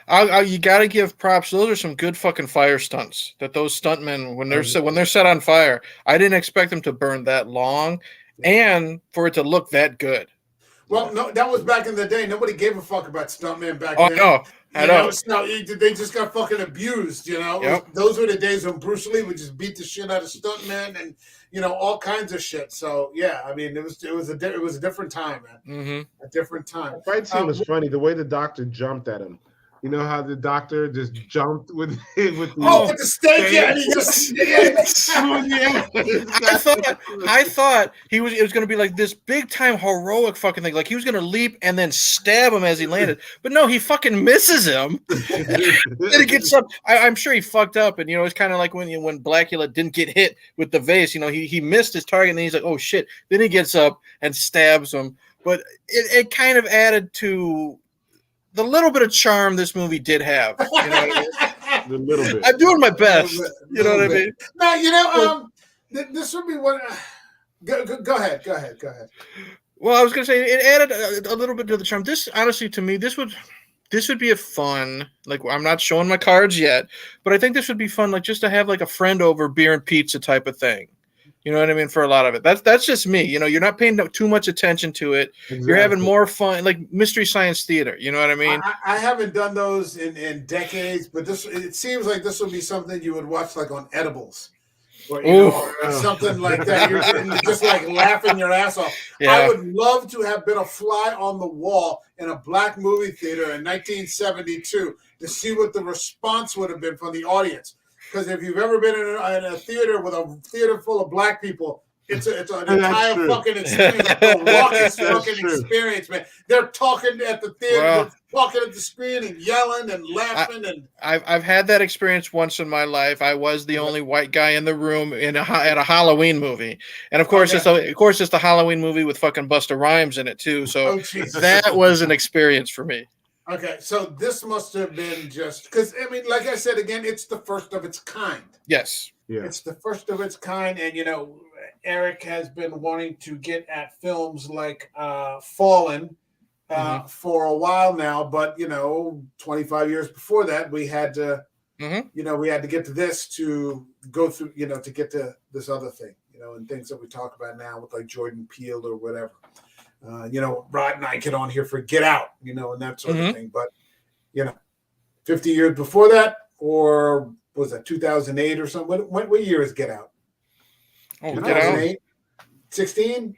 Speaker 2: You got to give props. Those are some good fucking fire stunts. That those stuntmen, when they're set on fire, I didn't expect them to burn that long, and for it to look that good.
Speaker 1: Well, no, that was back in the day. Nobody gave a fuck about stuntmen back then.
Speaker 2: No, I know.
Speaker 1: They just got fucking abused.
Speaker 2: Yep.
Speaker 1: Those were the days when Bruce Lee would just beat the shit out of stuntmen and all kinds of shit. So yeah, I mean, it was a different time, man. A different time.
Speaker 3: The fight scene was funny. The way the doctor jumped at him, You know how the doctor just jumped with with
Speaker 1: the steak, yeah, and he just
Speaker 2: I thought it was going to be like this big time heroic fucking thing, like he was going to leap and then stab him as he landed, but no, he fucking misses him. Then he gets up. I'm sure he fucked up, and it's kind of like when Blacula didn't get hit with the vase. He missed his target, and then he's like, oh shit. Then he gets up and stabs him, but it kind of added to the little bit of charm this movie did have.
Speaker 3: A little bit.
Speaker 2: I'm doing my best. You know what I mean?
Speaker 1: No, this would be one. Go ahead.
Speaker 2: Well, I was going to say it added a little bit to the charm. This, honestly, to me, this would be a fun. Like, I'm not showing my cards yet, but I think this would be fun. Like, just to have like a friend over, beer and pizza type of thing. You know what I mean? For a lot of it, that's just me. You're not paying too much attention to it. Exactly. You're having more fun, like Mystery Science Theater. You know what I mean?
Speaker 1: I haven't done those in decades, but it seems like this would be something you would watch like on edibles, or something like that. You're just like laughing your ass off. Yeah. I would love to have been a fly on the wall in a black movie theater in 1972 to see what the response would have been from the audience. Because if you've ever been in a theater with a theater full of black people, it's an entire fucking experience. A raucous fucking experience, man. They're talking at the theater, they're talking at the screen and yelling and laughing.
Speaker 2: I've had that experience once in my life. I was the only white guy in the room at a Halloween movie, and of course, it's the Halloween movie with fucking Busta Rhymes in it too. So that was an experience for me.
Speaker 1: Okay, so this must have been just because, I mean, like I said, again, it's the first of its kind.
Speaker 2: Yes.
Speaker 3: Yeah.
Speaker 1: It's the first of its kind. And, Eric has been wanting to get at films like Fallen for a while now. But, 25 years before that, we had to, we had to get to this to go through, to get to this other thing, and things that we talk about now with like Jordan Peele or whatever. Rod and I get on here for Get Out, and that sort of thing. But, 50 years before that, or was that 2008 or something? What year is Get Out?
Speaker 2: Oh, 2008?
Speaker 1: 16?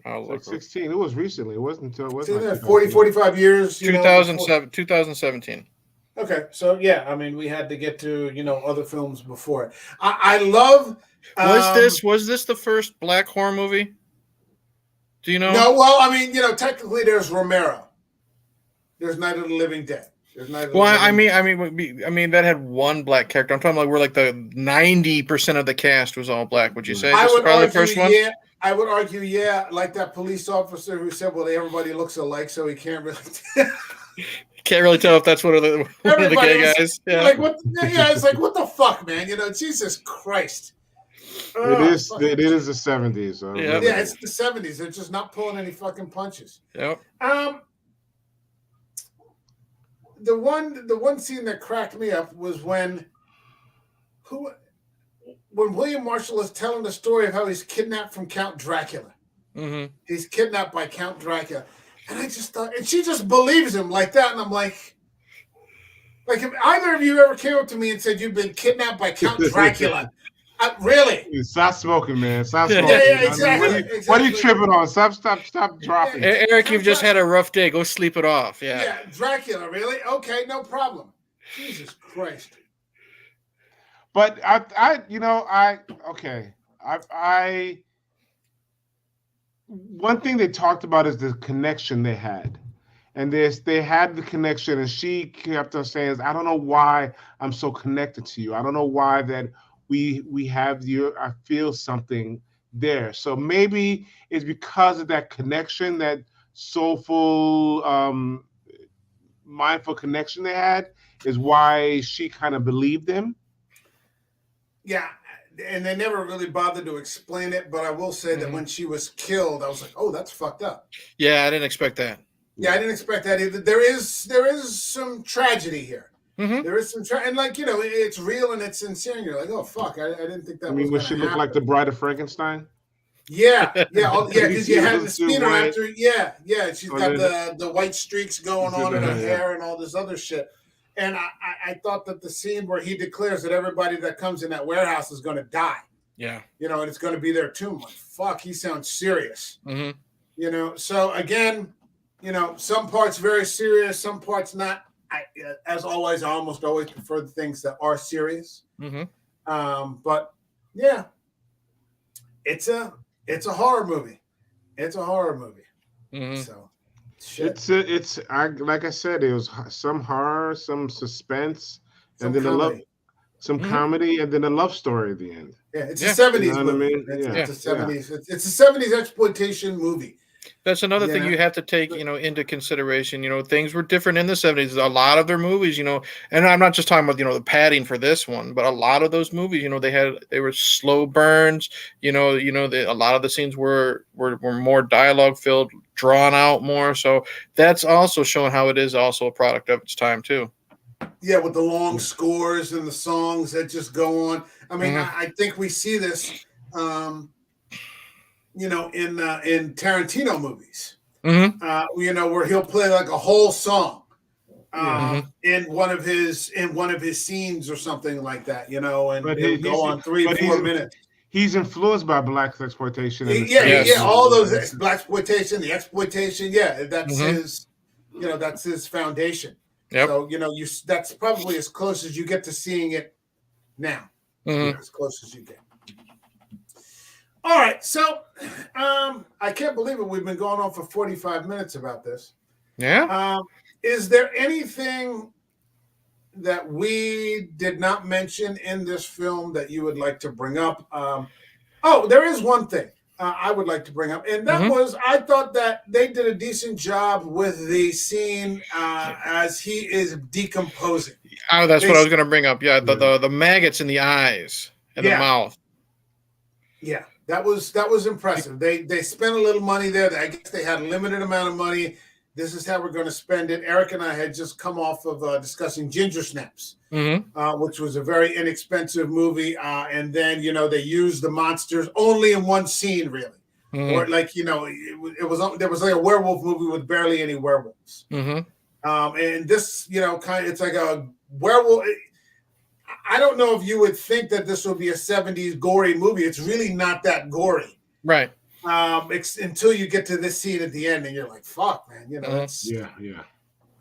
Speaker 3: Oh, 16. It was recently. It wasn't until
Speaker 1: 45 years.
Speaker 2: 2017.
Speaker 1: Okay. So, yeah, I mean, we had to get to, other films before it. I love.
Speaker 2: Was this the first black horror movie? Do you know?
Speaker 1: No, well, I mean, technically there's Romero. There's Night of the Living Dead.
Speaker 2: I mean, that had one black character. I'm talking like where like the 90% of the cast was all black. Would you say this is probably the first one?
Speaker 1: Yeah, I would argue, yeah, like that police officer who said, "Well, everybody looks alike, so he can't really."
Speaker 2: Can't really tell if that's one of the gay guys.
Speaker 1: Yeah. Like what? Yeah, it's like what the fuck, man. Jesus Christ.
Speaker 3: It is the 70s. So
Speaker 1: yeah, it's the 70s. They're just not pulling any fucking punches.
Speaker 2: Yep.
Speaker 1: The one scene that cracked me up was when William Marshall is telling the story of how he's kidnapped from Count Dracula.
Speaker 2: Mm-hmm.
Speaker 1: He's kidnapped by Count Dracula, and I just thought, and she just believes him like that, and I'm like if either of you ever came up to me and said you've been kidnapped by Count Dracula. Really?
Speaker 3: Stop smoking, man. Stop smoking.
Speaker 1: Yeah, exactly.
Speaker 3: What are you tripping on? Stop dropping.
Speaker 2: Eric, you've just had a rough day. Go sleep it off. Yeah.
Speaker 1: Yeah, Dracula, really? Okay, no problem. Jesus Christ.
Speaker 3: But one thing they talked about is the connection they had. And they had the connection, and she kept on saying, I don't know why I'm so connected to you. I don't know why that we have I feel something there. So maybe it's because of that connection, that soulful, mindful connection they had, is why she kind of believed him.
Speaker 1: Yeah, and they never really bothered to explain it, but I will say that when she was killed, I was like, oh, that's fucked up.
Speaker 2: Yeah, I didn't expect that.
Speaker 1: Yeah, I didn't expect that either. There is some tragedy here.
Speaker 2: Mm-hmm.
Speaker 1: There is some and it's real and it's sincere. And you're like, oh fuck, I didn't think that. I mean,
Speaker 3: would she look like the Bride of Frankenstein?
Speaker 1: Yeah, because you had the skin after. Yeah, she's got the white streaks going on in her hair and all this other shit. And I thought that the scene where he declares that everybody that comes in that warehouse is going to die.
Speaker 2: Yeah,
Speaker 1: and it's going to be their tomb. Like, fuck, he sounds serious.
Speaker 2: Mm-hmm.
Speaker 1: So again, some parts very serious, some parts not as always, I almost always prefer the things that are serious.
Speaker 2: Mm-hmm.
Speaker 1: But yeah, it's a horror movie. It's a horror movie.
Speaker 2: Mm-hmm.
Speaker 1: So shit.
Speaker 3: Like I said, it was some horror, some suspense,
Speaker 1: Some
Speaker 3: and then
Speaker 1: comedy.
Speaker 3: comedy, and then a love story at the end.
Speaker 1: Yeah, it's a 70s
Speaker 3: you know what
Speaker 1: movie.
Speaker 3: I mean?
Speaker 1: It's a 70s. It's a 70s exploitation movie.
Speaker 2: That's another thing you have to take, into consideration. Things were different in the 70s. A lot of their movies, and I'm not just talking about, the padding for this one, but a lot of those movies, they were slow burns. A lot of the scenes were more dialogue filled, drawn out more. So that's also showing how it is also a product of its time too.
Speaker 1: Yeah, with the long scores and the songs that just go on. I mean, I think we see this, in Tarantino movies. Where he'll play like a whole song in one of his scenes or something like that, and it'll go on 3-4 minutes.
Speaker 3: He's influenced by Blaxploitation.
Speaker 1: Yeah, all those Blaxploitation, the exploitation. Yeah, that's his. That's his foundation.
Speaker 2: Yep.
Speaker 1: So that's probably as close as you get to seeing it now. As close as you get. All right, so I can't believe it. We've been going on for 45 minutes about this.
Speaker 2: Yeah.
Speaker 1: Is there anything that we did not mention in this film that you would like to bring up? There is one thing I would like to bring up, and that was I thought that they did a decent job with the scene as he is decomposing.
Speaker 2: Oh, that's what I was going to bring up. Yeah, the maggots in the eyes and the mouth.
Speaker 1: Yeah. That was impressive. They spent a little money there. I guess they had a limited amount of money. This is how we're going to spend it. Eric and I had just come off of discussing Ginger Snaps, which was a very inexpensive movie. And then they used the monsters only in one scene, really, or like there was like a werewolf movie with barely any werewolves. And this it's like a werewolf. I don't know if you would think that this would be a 70s gory movie. It's really not that gory.
Speaker 2: Right.
Speaker 1: Until you get to this scene at the end and you're like, fuck, man.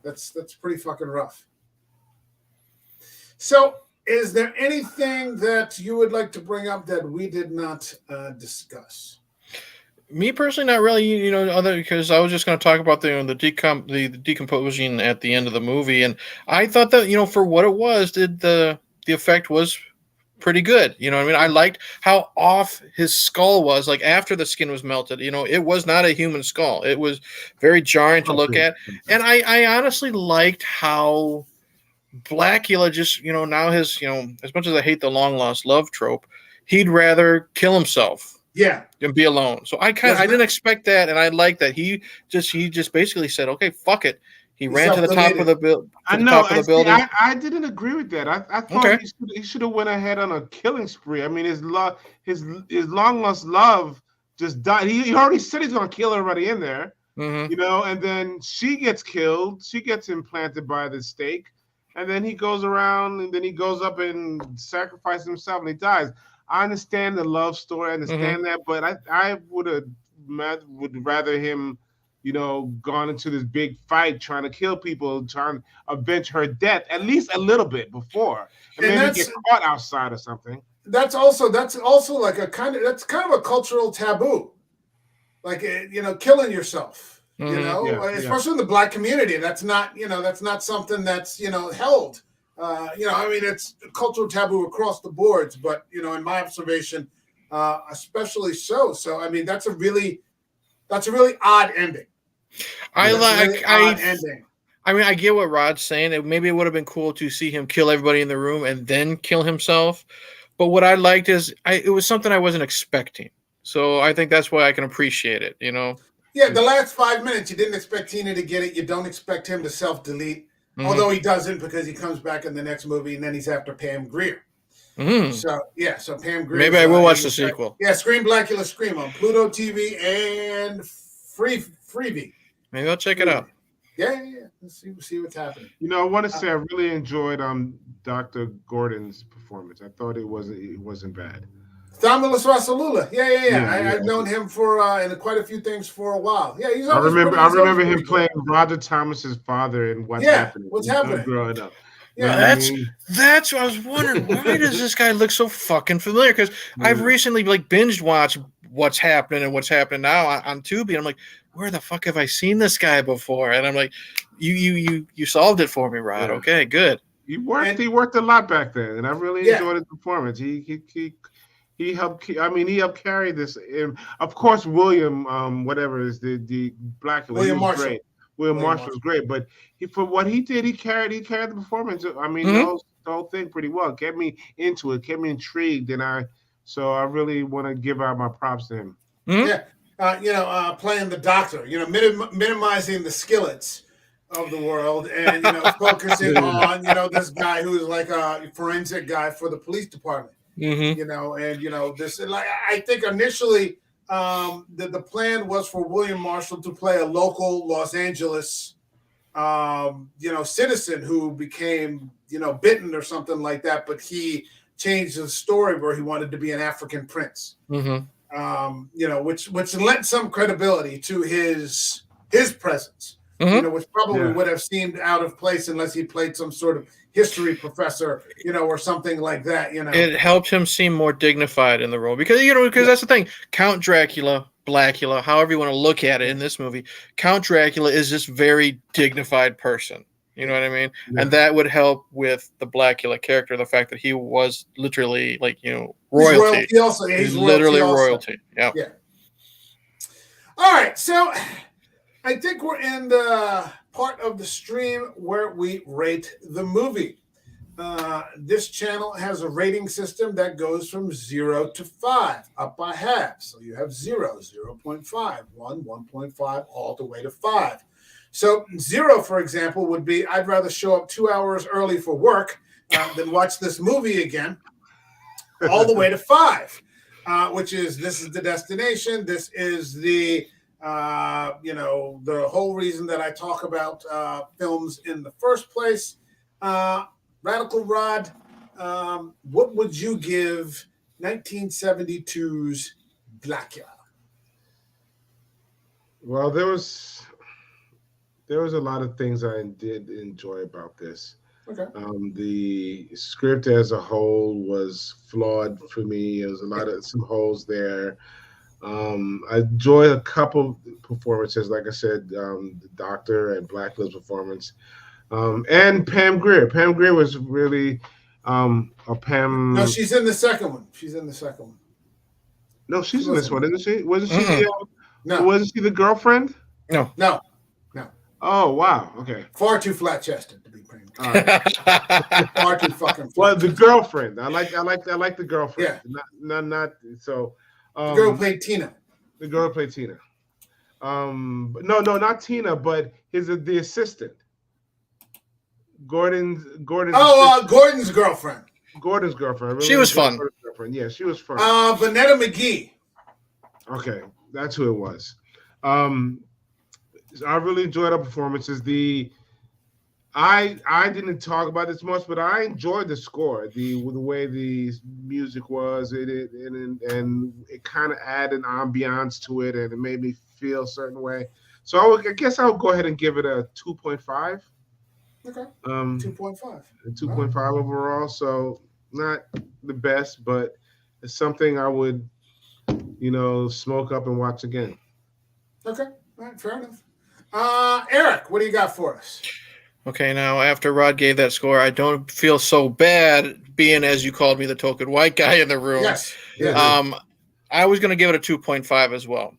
Speaker 1: That's pretty fucking rough. So is there anything that you would like to bring up that we did not discuss?
Speaker 2: Me personally, not really, other because I was just going to talk about the decomposing at the end of the movie. And I thought that, for what it was, the effect was pretty good. I liked how off his skull was, like after the skin was melted. It was not a human skull. It was very jarring to look at. And I honestly liked how Blacula just, now his, as much as I hate the long lost love trope, he'd rather kill himself.
Speaker 1: Yeah.
Speaker 2: And be alone. So I didn't expect that. And I like that he just basically said, okay, fuck it. He ran to the top of the building.
Speaker 3: I didn't agree with that. I thought he should have went ahead on a killing spree. I mean, his long lost love just died. He already said he's gonna kill everybody in there. And then she gets killed. She gets implanted by the stake, and then he goes around and then he goes up and sacrifices himself and he dies. I understand the love story. I understand that, but I would rather him, gone into this big fight trying to kill people, trying to avenge her death at least a little bit before, and maybe get caught outside or something.
Speaker 1: That's also like that's kind of a cultural taboo, like killing yourself. Especially in the Black community, that's not something that's held. It's a cultural taboo across the boards, but in my observation, especially so. So I mean, that's a really odd ending.
Speaker 2: I get what Rod's saying. Maybe it would have been cool to see him kill everybody in the room and then kill himself. But what I liked is it was something I wasn't expecting. So I think that's why I can appreciate it,
Speaker 1: Yeah, the last 5 minutes, you didn't expect Tina to get it. You don't expect him to self-delete. Although he doesn't, because he comes back in the next movie and then he's after Pam Grier. So Pam Grier.
Speaker 2: Maybe I will watch the sequel.
Speaker 1: Yeah, Scream Blacula Scream on Pluto TV and Freebie.
Speaker 2: Maybe I'll check it out.
Speaker 1: Yeah. Let's see what's happening.
Speaker 3: I want to say I really enjoyed Dr. Gordon's performance. I thought it wasn't bad.
Speaker 1: Thomulus Rasalula. Yeah. I've known him for in quite a few things for a while. Yeah, he's
Speaker 3: I
Speaker 1: always
Speaker 3: remember him playing Roger Thomas's father in What's Happening.
Speaker 1: What's Happening?
Speaker 3: Growing up.
Speaker 2: Yeah, that's what I was wondering. Why does this guy look so fucking familiar? Because I've recently binged watched What's Happening and What's Happening Now on Tubi. I'm like, where the fuck have I seen this guy before? And I'm like, you solved it for me, Rod. Yeah. Okay, good.
Speaker 3: He worked a lot back then, and I really enjoyed his performance. He helped. He helped carry this. And of course, William, whatever is the Blacula,
Speaker 1: William Marshall.
Speaker 3: Great. William Marshall was great, but for what he did, he carried the performance. The whole thing pretty well. Kept me into it, kept me intrigued, and so I really want to give out my props to him.
Speaker 1: Mm-hmm. Yeah, playing the doctor, minimizing the skillets of the world, and focusing on this guy who's like a forensic guy for the police department.
Speaker 2: Mm-hmm.
Speaker 1: This I think initially. The plan was for William Marshall to play a local Los Angeles, citizen who became, bitten or something like that. But he changed the story where he wanted to be an African prince.
Speaker 2: Mm-hmm.
Speaker 1: Which lent some credibility to his presence.
Speaker 2: Mm-hmm.
Speaker 1: Which probably would have seemed out of place unless he played some sort of history professor, or something like that.
Speaker 2: It helped him seem more dignified in the role because that's the thing. Count Dracula, Blacula, however you want to look at it in this movie, Count Dracula is this very dignified person. You know what I mean? Yeah. And that would help with the Blacula character, the fact that he was literally royalty.
Speaker 1: He's
Speaker 2: literally royalty. Yeah.
Speaker 1: All right, so I think we're in the part of the stream where we rate the movie. This channel has a rating system that goes from 0 to 5, up by half. So you have 0, 0.5, 1, 1.5, all the way to 5. So 0, for example, would be I'd rather show up 2 hours early for work than watch this movie again, all the way to 5, which is this is the destination. This is the the whole reason that I talk about films in the first place. Radical Rod, what would you give 1972's Blacula?
Speaker 3: Well, there was a lot of things I did enjoy about this.
Speaker 1: Okay.
Speaker 3: The script as a whole was flawed for me. There was a lot of some holes there. I enjoyed a couple performances, like I said, the Doctor and Blacula's performance, and Pam Grier. Pam Grier was really Pam.
Speaker 1: No, she's in the second one.
Speaker 3: No, she's in this one, isn't she? Wasn't she?
Speaker 1: No.
Speaker 3: Wasn't she the girlfriend?
Speaker 1: No.
Speaker 3: Oh wow. Okay.
Speaker 1: Far too flat chested to be Pam. Right. Far too fucking.
Speaker 3: Well, the girlfriend. I like the girlfriend.
Speaker 1: Yeah.
Speaker 3: Not so.
Speaker 1: The girl played Tina.
Speaker 3: No, not Tina, but the assistant. Gordon's.
Speaker 1: Gordon's girlfriend.
Speaker 3: Gordon's girlfriend. Really
Speaker 2: she was fun.
Speaker 3: Girlfriend. Yeah, she was fun.
Speaker 1: Vanetta McGee.
Speaker 3: Okay, that's who it was. I really enjoyed her performances. I didn't talk about this much, but I enjoyed the score, the way the music was, and it kind of added an ambiance to it, and it made me feel a certain way. So I guess I'll go ahead and give it a 2.5.
Speaker 1: Okay. 2.5.
Speaker 3: 2.5 overall. So not the best, but it's something I would, smoke up and watch again.
Speaker 1: Okay. All right. Fair enough. Eric, what do you got for us?
Speaker 2: Okay, now after Rod gave that score, I don't feel so bad being, as you called me, the token white guy in the room.
Speaker 1: Yes.
Speaker 2: I was going to give it a 2.5 as well.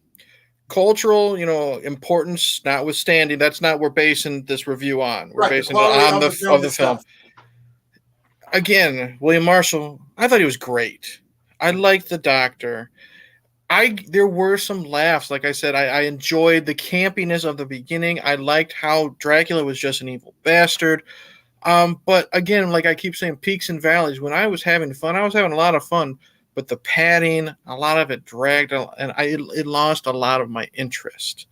Speaker 2: Cultural, importance notwithstanding, that's not what we're basing this review on. We're basing it on the film. Again, William Marshall, I thought he was great. I liked the Doctor. There were some laughs. Like I said, I enjoyed the campiness of the beginning. I liked how Dracula was just an evil bastard. But again, like I keep saying, peaks and valleys. When I was having fun, I was having a lot of fun. But the padding, a lot of it dragged, and it lost a lot of my interest.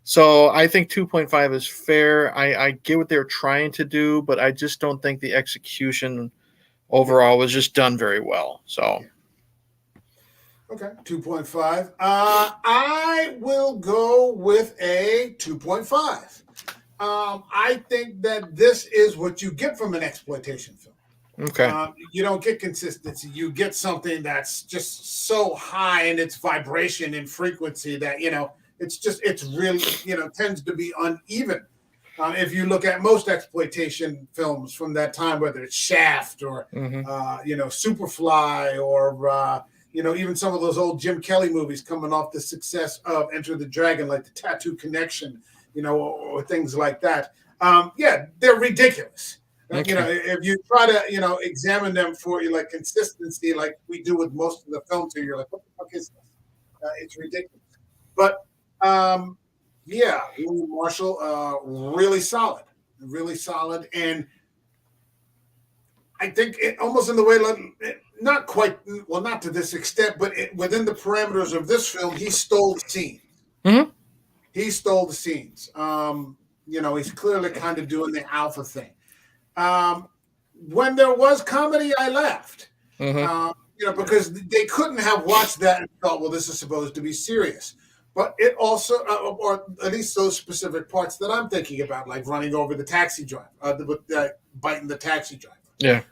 Speaker 2: So I think 2.5 is fair. I get what they're trying to do, but I just don't think the execution overall was just done very well. So.
Speaker 1: Okay, 2.5. I will go with a 2.5. I think that this is what you get from an exploitation film.
Speaker 2: Okay.
Speaker 1: You don't get consistency. You get something that's just so high in its vibration and frequency that, it's really, tends to be uneven. If you look at most exploitation films from that time, whether it's Shaft or, Superfly or, even some of those old Jim Kelly movies coming off the success of Enter the Dragon, like The Tattoo Connection, or things like that. They're ridiculous.
Speaker 2: Okay.
Speaker 1: If you try to, examine them for like consistency, like we do with most of the films here, you're like, what the fuck is this? It's ridiculous. But William Marshall, really solid, and I think it almost in the way, not quite, well, not to this extent, but within the parameters of this film, he stole the scene.
Speaker 2: Mm-hmm.
Speaker 1: He stole the scenes. He's clearly kind of doing the alpha thing. When there was comedy, I laughed.
Speaker 2: Mm-hmm.
Speaker 1: Because they couldn't have watched that and thought, well, this is supposed to be serious. But it also, or at least those specific parts that I'm thinking about, like running over the taxi driver, biting the taxi driver.
Speaker 2: Yeah.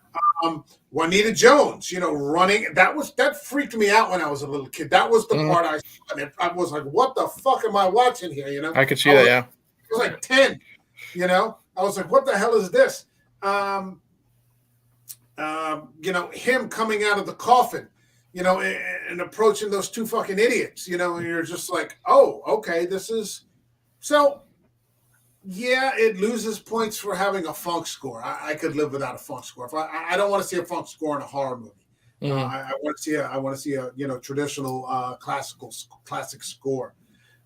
Speaker 1: Juanita Jones, running. That freaked me out when I was a little kid. That was the part I saw. And I was like, what the fuck am I watching here?
Speaker 2: I could see that, yeah.
Speaker 1: I was like 10, I was like, what the hell is this? Him coming out of the coffin, and approaching those two fucking idiots, and you're just like, oh, okay, this is so. Yeah, it loses points for having a funk score. I could live without a funk score. If I don't want to see a funk score in a horror movie. I want to see a traditional classic score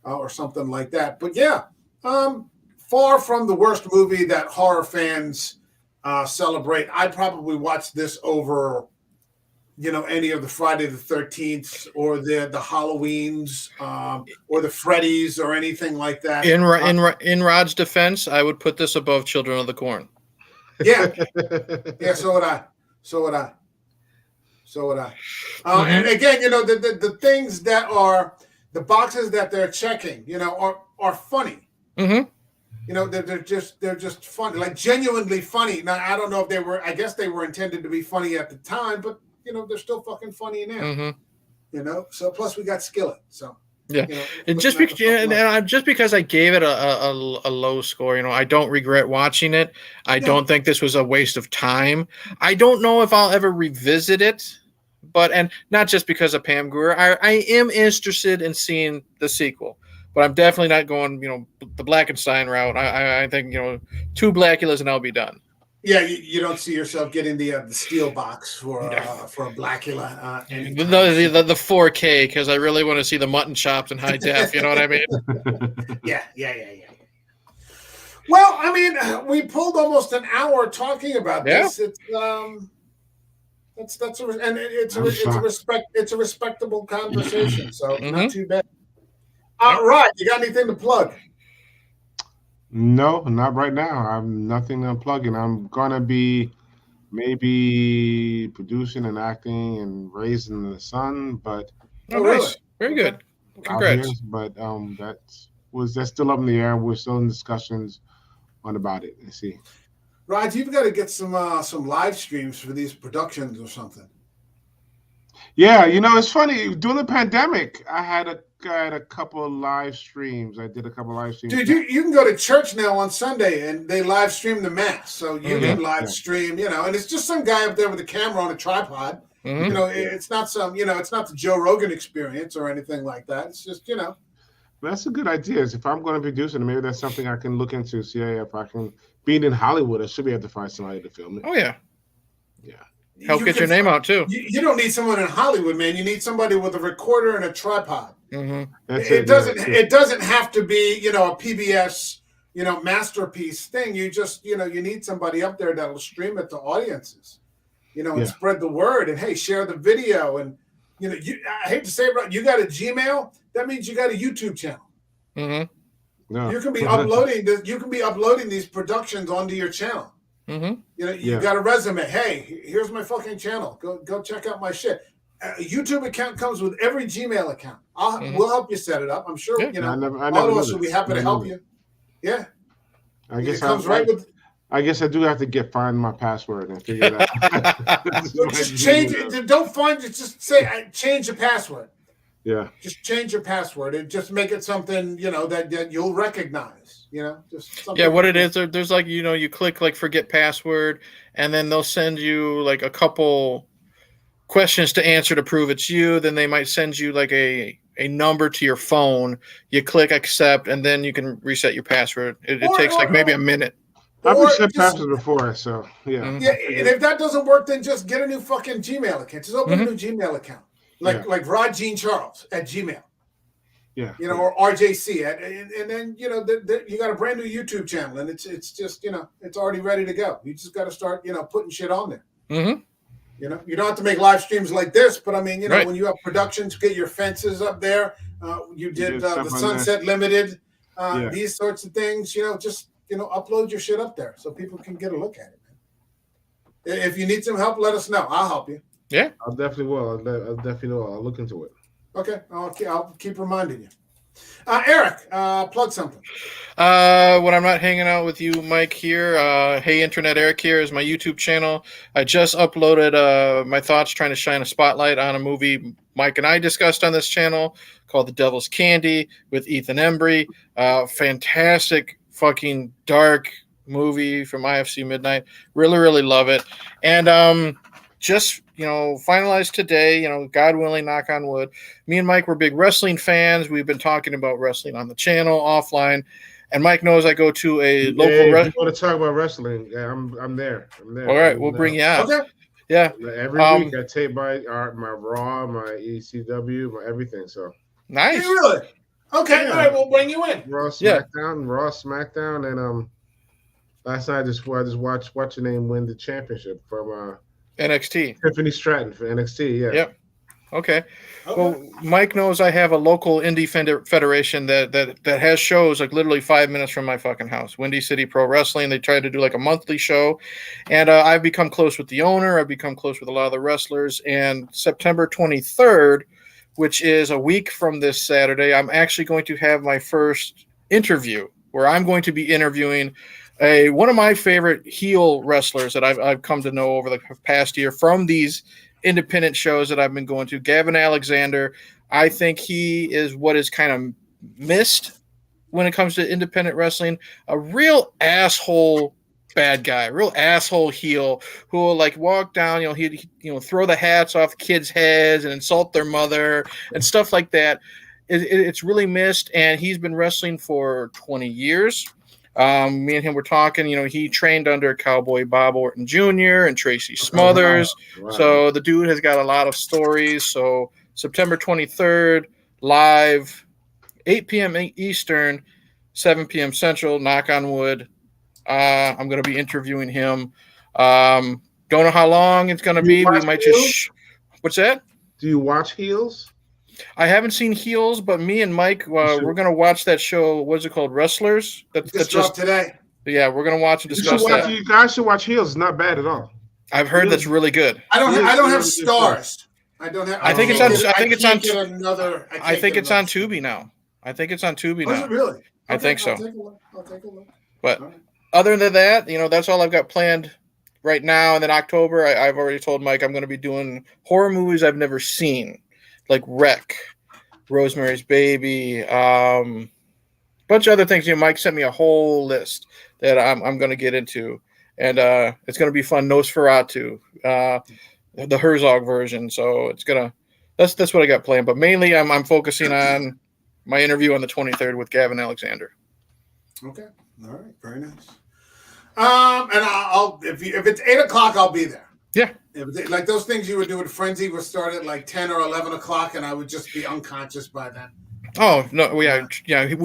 Speaker 1: or something like that. But yeah, far from the worst movie that horror fans celebrate. I'd probably watch this over, any of the Friday the 13th or the Halloweens or the Freddy's or anything like that.
Speaker 2: In Rod's defense, I would put this above Children of the Corn.
Speaker 1: Yeah. So would I. And again, the things that are the boxes that they're checking, are funny.
Speaker 2: Mm-hmm.
Speaker 1: They're just funny, like genuinely funny. Now I don't know if they were. I guess they were intended to be funny at the time, but they're still fucking funny now.
Speaker 2: Mm-hmm.
Speaker 1: So plus we got Skillet. So
Speaker 2: yeah, and just because I gave it a low score, I don't regret watching it. I don't think this was a waste of time. I don't know if I'll ever revisit it, and not just because of Pam Grier. I am interested in seeing the sequel. But I'm definitely not going, the Blackenstein route. I think, 2 Blaculas and I'll be done.
Speaker 1: Yeah, you don't see yourself getting the steel box for a Blacula.
Speaker 2: The 4K, because I really want to see the mutton chops in high def. You know what I mean?
Speaker 1: Yeah. Well, I mean, we pulled almost an hour talking about this. It's a respectable conversation. So not too bad. Right. You got anything to plug?
Speaker 3: No, not right now. I have nothing to plug in. I'm gonna be maybe producing and acting and raising the son, but
Speaker 2: nice. Very good. Congrats.
Speaker 3: But that's still up in the air. We're still in discussions about it. Let's see.
Speaker 1: Rod, you've got to get some live streams for these productions or something.
Speaker 3: Yeah, it's funny. During the pandemic, I had a couple of live streams. I did a couple of live streams.
Speaker 1: Dude, you can go to church now on Sunday and they live stream the mass. So you can live stream, and it's just some guy up there with a camera on a tripod.
Speaker 2: Mm-hmm.
Speaker 1: It's not it's not the Joe Rogan experience or anything like that. It's just,
Speaker 3: That's a good idea. If I'm going to produce it, maybe that's something I can look into. See if I can. Being in Hollywood, I should be able to find somebody to film it.
Speaker 2: Oh yeah.
Speaker 3: Yeah.
Speaker 2: Help get your name out too.
Speaker 1: You don't need someone in Hollywood, man. You need somebody with a recorder and a tripod.
Speaker 2: Mm-hmm.
Speaker 1: It doesn't have to be, a PBS, masterpiece thing. You just, you need somebody up there that'll stream it to audiences, and spread the word and hey, share the video. And, I hate to say it, but you got a Gmail. That means you got a YouTube channel.
Speaker 2: Mm-hmm.
Speaker 3: No.
Speaker 1: You can be uploading this. You can be uploading these productions onto your channel.
Speaker 2: Mm-hmm.
Speaker 1: You got a resume. Hey, here's my fucking channel. Go check out my shit. A YouTube account comes with every Gmail account. We'll help you set it up. I'm sure,
Speaker 3: I never
Speaker 1: all of us will be happy to help you. Yeah.
Speaker 3: I guess
Speaker 1: it comes right with.
Speaker 3: I guess I do have to find my password and figure it out.
Speaker 1: Just change it. Don't find it. Just say change the password.
Speaker 3: Yeah.
Speaker 1: Just change your password and just make it something, that you'll recognize, just something.
Speaker 2: Yeah, what it is, there's like, you click like forget password, and then they'll send you like a couple questions to answer to prove it's you. Then they might send you like a number to your phone. You click accept, and then you can reset your password. It takes like maybe a minute.
Speaker 3: I've reset passwords before, so yeah.
Speaker 1: Yeah, and if that doesn't work, then just get a new fucking Gmail account. Just open a new Gmail account. Like Rod Jean Charles at Gmail.
Speaker 3: Yeah.
Speaker 1: Or RJC and then you got a brand new YouTube channel, and it's just it's already ready to go. You just got to start putting shit on there.
Speaker 2: Mm-hmm.
Speaker 1: You don't have to make live streams like this, but I mean
Speaker 2: right.
Speaker 1: when you have productions, get your fences up there. You did the Sunset Limited, these sorts of things. Just upload your shit up there so people can get a look at it. Man. If you need some help, let us know. I'll help you.
Speaker 2: Yeah,
Speaker 3: I definitely will. I'll definitely will. I'll look into it.
Speaker 1: Okay, I'll keep reminding you. Eric, plug something.
Speaker 2: When I'm not hanging out with you, Mike, here, Hey Internet Eric here is my YouTube channel. I just uploaded my thoughts trying to shine a spotlight on a movie Mike and I discussed on this channel called The Devil's Candy with Ethan Embry. Fantastic fucking dark movie from IFC Midnight. Really, really love it. And just finalized today, God willing, knock on wood. Me and Mike were big wrestling fans. We've been talking about wrestling on the channel offline, and Mike knows I go to a local.
Speaker 3: If you want to talk about wrestling, I'm there.
Speaker 2: All right, we'll bring you out.
Speaker 1: Okay.
Speaker 2: Yeah.
Speaker 3: Every week I take my Raw, my ECW, my everything. So
Speaker 2: nice.
Speaker 1: Hey, really? Okay. Yeah. All right, we'll bring you in.
Speaker 3: Raw, SmackDown, and last night I just watched what's your name win the championship from
Speaker 2: NXT.
Speaker 3: Tiffany Stratton for NXT. Yeah.
Speaker 2: Yep. Okay. Well, Mike knows I have a local indie federation that has shows like literally 5 minutes from my fucking house. Windy City Pro Wrestling. They try to do like a monthly show, and I've become close with the owner. I've become close with a lot of the wrestlers. And September 23rd, which is a week from this Saturday, I'm actually going to have my first interview where I'm going to be interviewing one of my favorite heel wrestlers that I've come to know over the past year from these independent shows that I've been going to. Gavin Alexander. I think he is what is kind of missed when it comes to independent wrestling. A real asshole bad guy, real asshole heel who will like walk down, he'd throw the hats off kids' heads and insult their mother and stuff like that. It's really missed, and he's been wrestling for 20 years. Me and him were talking, he trained under Cowboy Bob Orton Jr. and Tracy Smothers. Wow. So the dude has got a lot of stories. So September 23rd, live, 8 p.m. Eastern, 7 p.m. Central, knock on wood. I'm going to be interviewing him. Don't know how long it's going to be. We might just... What's that?
Speaker 3: Do you watch Heels?
Speaker 2: I haven't seen Heels, but me and Mike, we're going to watch that show. What's it called? Wrestlers?
Speaker 1: That's just today.
Speaker 2: Yeah, we're going to watch and discuss that.
Speaker 3: You guys should watch Heels. It's not bad at all.
Speaker 2: I've heard that's really good.
Speaker 1: I don't have stars. I don't have.
Speaker 2: I think it's on. I think it's on.
Speaker 1: I
Speaker 2: think it's on Tubi now. I think it's on Tubi now.
Speaker 1: Is it really? Okay,
Speaker 2: I think so.
Speaker 1: I'll take a look.
Speaker 2: But other than that, that's all I've got planned right now. And then October, I've already told Mike I'm going to be doing horror movies I've never seen. Like Wreck, Rosemary's Baby, bunch of other things. Mike sent me a whole list that I'm going to get into, and it's going to be fun. Nosferatu, the Herzog version. So that's what I got planned. But mainly, I'm focusing on my interview on the 23rd with Gavin Alexander.
Speaker 1: Okay, all right, very nice. And I'll if it's 8 o'clock, I'll be there.
Speaker 2: Yeah.
Speaker 1: Like those things you would do with Frenzy would start at like 10 or 11 o'clock, and I would just be unconscious by then.
Speaker 2: Oh no, yeah.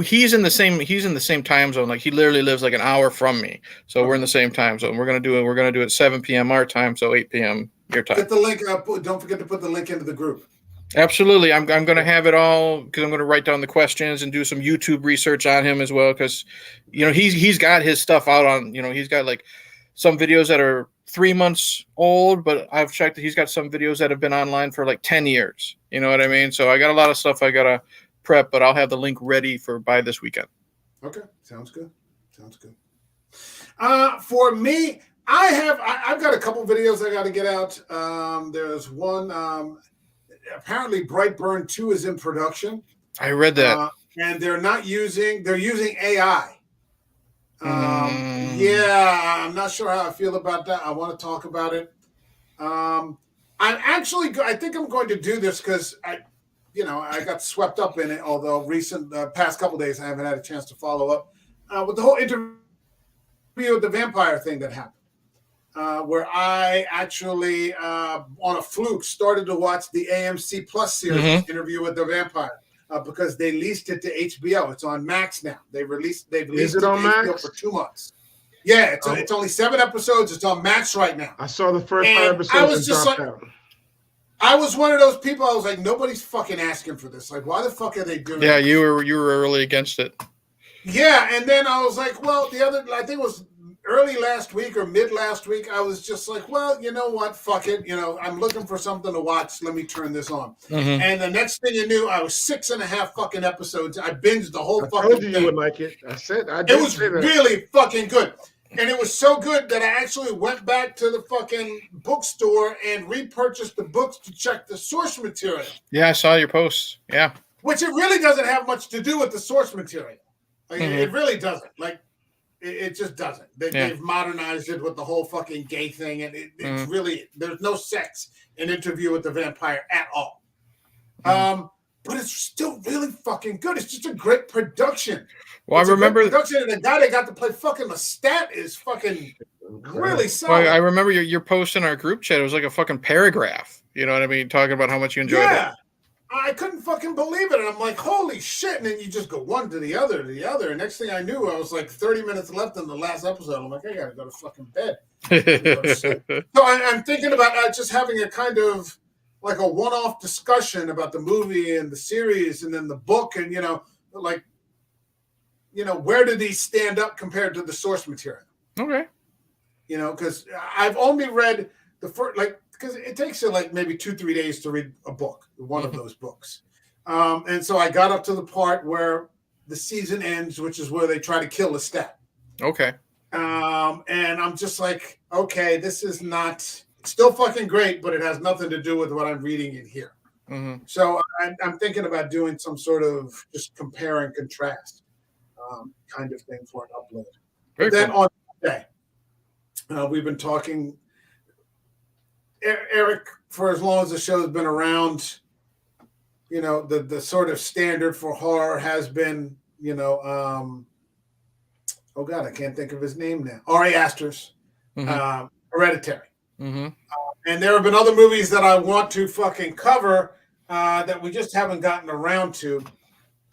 Speaker 2: He's in the same time zone. Like he literally lives like an hour from me, so we're in the same time zone. We're gonna do it at 7 p.m. our time, so 8 p.m. your time.
Speaker 1: Get the link up. Don't forget to put the link into the group.
Speaker 2: Absolutely, I'm gonna have it all because I'm gonna write down the questions and do some YouTube research on him as well because, he's got his stuff out on. He's got like some videos that are 3 months old, but I've checked that he's got some videos that have been online for like 10 years. You know what I mean? So I got a lot of stuff I got to prep, but I'll have the link ready by this weekend.
Speaker 1: Okay. Sounds good. For me, I've got a couple videos I got to get out. There's one, apparently Brightburn 2 is in production.
Speaker 2: I read that.
Speaker 1: And they're using AI. Yeah, I'm not sure how I feel about that. I want to talk about it. I think I'm going to do this because I got swept up in it. Although past couple days, I haven't had a chance to follow up with the whole interview with the vampire thing that happened, where I actually, on a fluke, started to watch the AMC Plus series, Interview with the Vampire. Because they leased it to HBO. It's on Max now. They've leased it to HBO for 2 months. Yeah, it's only 7 episodes. It's on Max right now.
Speaker 3: I saw the first 5 episodes. I was just like,
Speaker 1: I was one of those people. I was like, nobody's fucking asking for this. Like, why the fuck are they doing?
Speaker 2: Yeah, you were early against it.
Speaker 1: Yeah, and then I was like, well, I think it was early last week or mid last week, I was just like, well, you know what? Fuck it. I'm looking for something to watch. Let me turn this on. And the next thing you knew, I was 6.5 fucking episodes. I binged the whole fucking
Speaker 3: told
Speaker 1: thing.
Speaker 3: You would like it. I said
Speaker 1: it was really fucking good. And it was so good that I actually went back to the fucking bookstore and repurchased the books to check the source material.
Speaker 2: Yeah, I saw your posts. Yeah.
Speaker 1: Which it really doesn't have much to do with the source material. Like, it really doesn't. Like, it just doesn't. They've modernized it with the whole fucking gay thing, and it's really, there's no sex in Interview with the Vampire at all. But it's still really fucking good. It's just a great production.
Speaker 2: Well, I remember
Speaker 1: production, and the guy that got to play fucking Lestat is fucking really solid.
Speaker 2: Well, I remember your post in our group chat. It was like a fucking paragraph. You know what I mean? Talking about how much you enjoyed it.
Speaker 1: I couldn't fucking believe it. And I'm like, holy shit. And then you just go one to the other, And next thing I knew, I was like 30 minutes left in the last episode. I'm like, I got to go to fucking bed. So I'm thinking about just having a kind of like a one-off discussion about the movie and the series and then the book. And, where do these stand up compared to the source material?
Speaker 2: Okay.
Speaker 1: Because I've only read the first, because it takes you like maybe 2-3 days to read a book, one of those books. And so I got up to the part where the season ends, which is where they try to kill Lestat.
Speaker 2: Okay.
Speaker 1: And I'm just like, okay, this is not, it's still fucking great, but it has nothing to do with what I'm reading in here. So I'm thinking about doing some sort of just compare and contrast kind of thing for an upload. But then on Monday, we've been talking, Eric, for as long as the show's been around, the sort of standard for horror has been, oh God, I can't think of his name now. Ari Aster's Hereditary. And there have been other movies that I want to fucking cover that we just haven't gotten around to.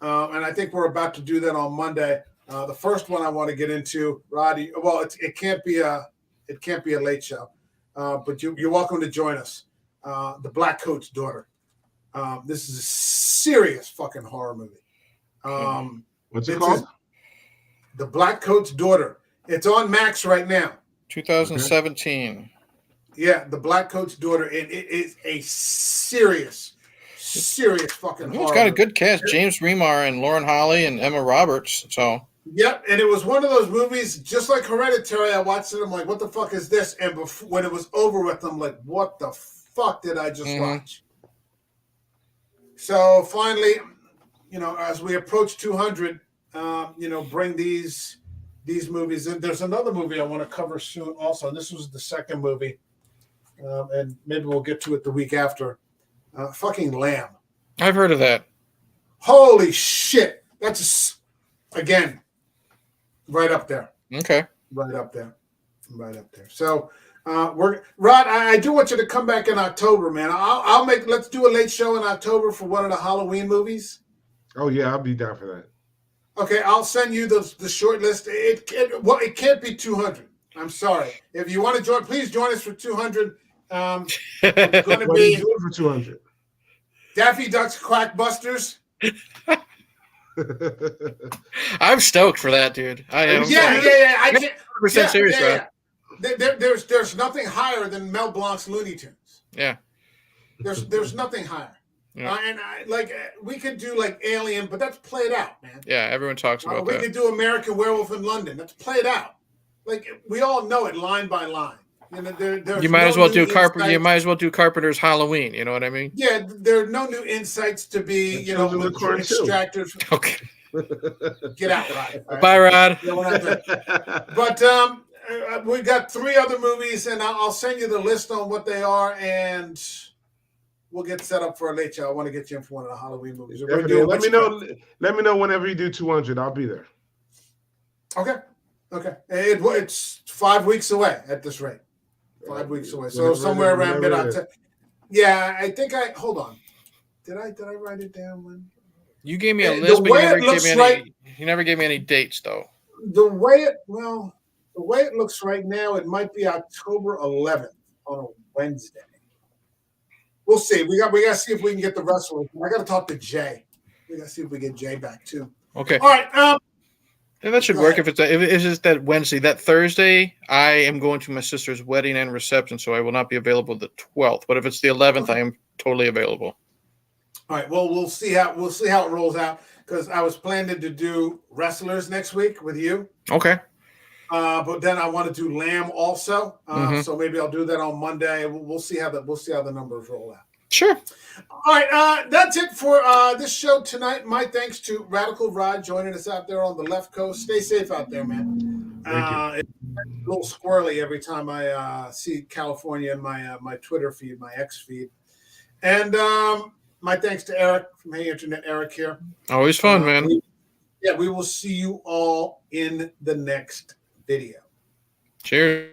Speaker 1: And I think we're about to do that on Monday. The first one I want to get into, Roddy, well, it can't be a late show. But you're welcome to join us. The Black Coat's Daughter. This is a serious fucking horror movie.
Speaker 3: What's it called?
Speaker 1: The Black Coat's Daughter. It's on Max right now.
Speaker 2: 2017. Okay.
Speaker 1: Yeah, The Black Coat's Daughter. And it is a serious fucking horror.
Speaker 2: It's got a good cast. James Remar and Lauren Holly and Emma Roberts. So.
Speaker 1: Yep, and it was one of those movies, just like Hereditary. I watched it. I'm like, what the fuck is this? And when it was over with, I'm like, what the fuck did I just watch? So finally, as we approach 200, bring these movies in. There's another movie I want to cover soon also. This was the second movie, and maybe we'll get to it the week after. Fucking Lamb.
Speaker 2: I've heard of that.
Speaker 1: Holy shit. That's, again, right up there.
Speaker 2: Okay.
Speaker 1: Right up there. So, Rod, I do want you to come back in October, man. Let's do a late show in October for one of the Halloween movies.
Speaker 3: Oh yeah, I'll be down for that.
Speaker 1: Okay, I'll send you the short list. It can't be 200. I'm sorry. If you want to join, please join us for 200. It's going to be
Speaker 3: for 200.
Speaker 1: Daffy Duck's Quackbusters.
Speaker 2: I'm stoked for that, dude. I am.
Speaker 1: Yeah. I can't.
Speaker 2: 100% serious,
Speaker 1: yeah. There's nothing higher than Mel Blanc's Looney Tunes.
Speaker 2: Yeah.
Speaker 1: There's nothing higher. Yeah. We could do like Alien, but that's played out, man.
Speaker 2: Yeah, everyone talks about that.
Speaker 1: We could do American Werewolf in London. That's played out. Like we all know it line by line. You know,
Speaker 2: you might as well do Carpenter. You might as well do Carpenter's Halloween. You know what I mean?
Speaker 1: Yeah, there are no new insights to be. You know, with extractors.
Speaker 2: Okay.
Speaker 1: Get out, Rod. Right?
Speaker 2: Bye, Rod.
Speaker 1: But we got 3 other movies, and I'll send you the list on what they are, and we'll get set up for a late show. I want to get you in for one of the Halloween movies.
Speaker 3: Let me know. Let me know whenever you do 200. I'll be there.
Speaker 1: Okay. It's 5 weeks away at this rate. 5 weeks away. So somewhere around mid-October. Yeah, I think hold on. Did I write it down? When?
Speaker 2: You gave me a list, but you never gave me any dates, though.
Speaker 1: The way it looks right now, it might be October 11th on a Wednesday. We'll see. We got to see if we can get the wrestlers. I got to talk to Jay. We got to see if we get Jay back too.
Speaker 2: Okay.
Speaker 1: All right.
Speaker 2: Yeah, that should work. If it's just that Wednesday, that Thursday, I am going to my sister's wedding and reception, so I will not be available the 12th. But if it's the 11th, I am totally available.
Speaker 1: All right. Well, we'll see how it rolls out, because I was planning to do wrestlers next week with you.
Speaker 2: Okay.
Speaker 1: But then I want to do Lamb also. So maybe I'll do that on Monday. We'll see how the numbers roll out.
Speaker 2: Sure.
Speaker 1: All right. That's it for this show tonight. My thanks to Radical Rod joining us out there on the left coast. Stay safe out there, man.
Speaker 3: Thank you.
Speaker 1: It's a little squirrely every time I see California in my Twitter feed, my X feed. And my thanks to Eric from Hey Internet, Eric here.
Speaker 2: Always fun, man.
Speaker 1: We will see you all in the next video.
Speaker 2: Cheers.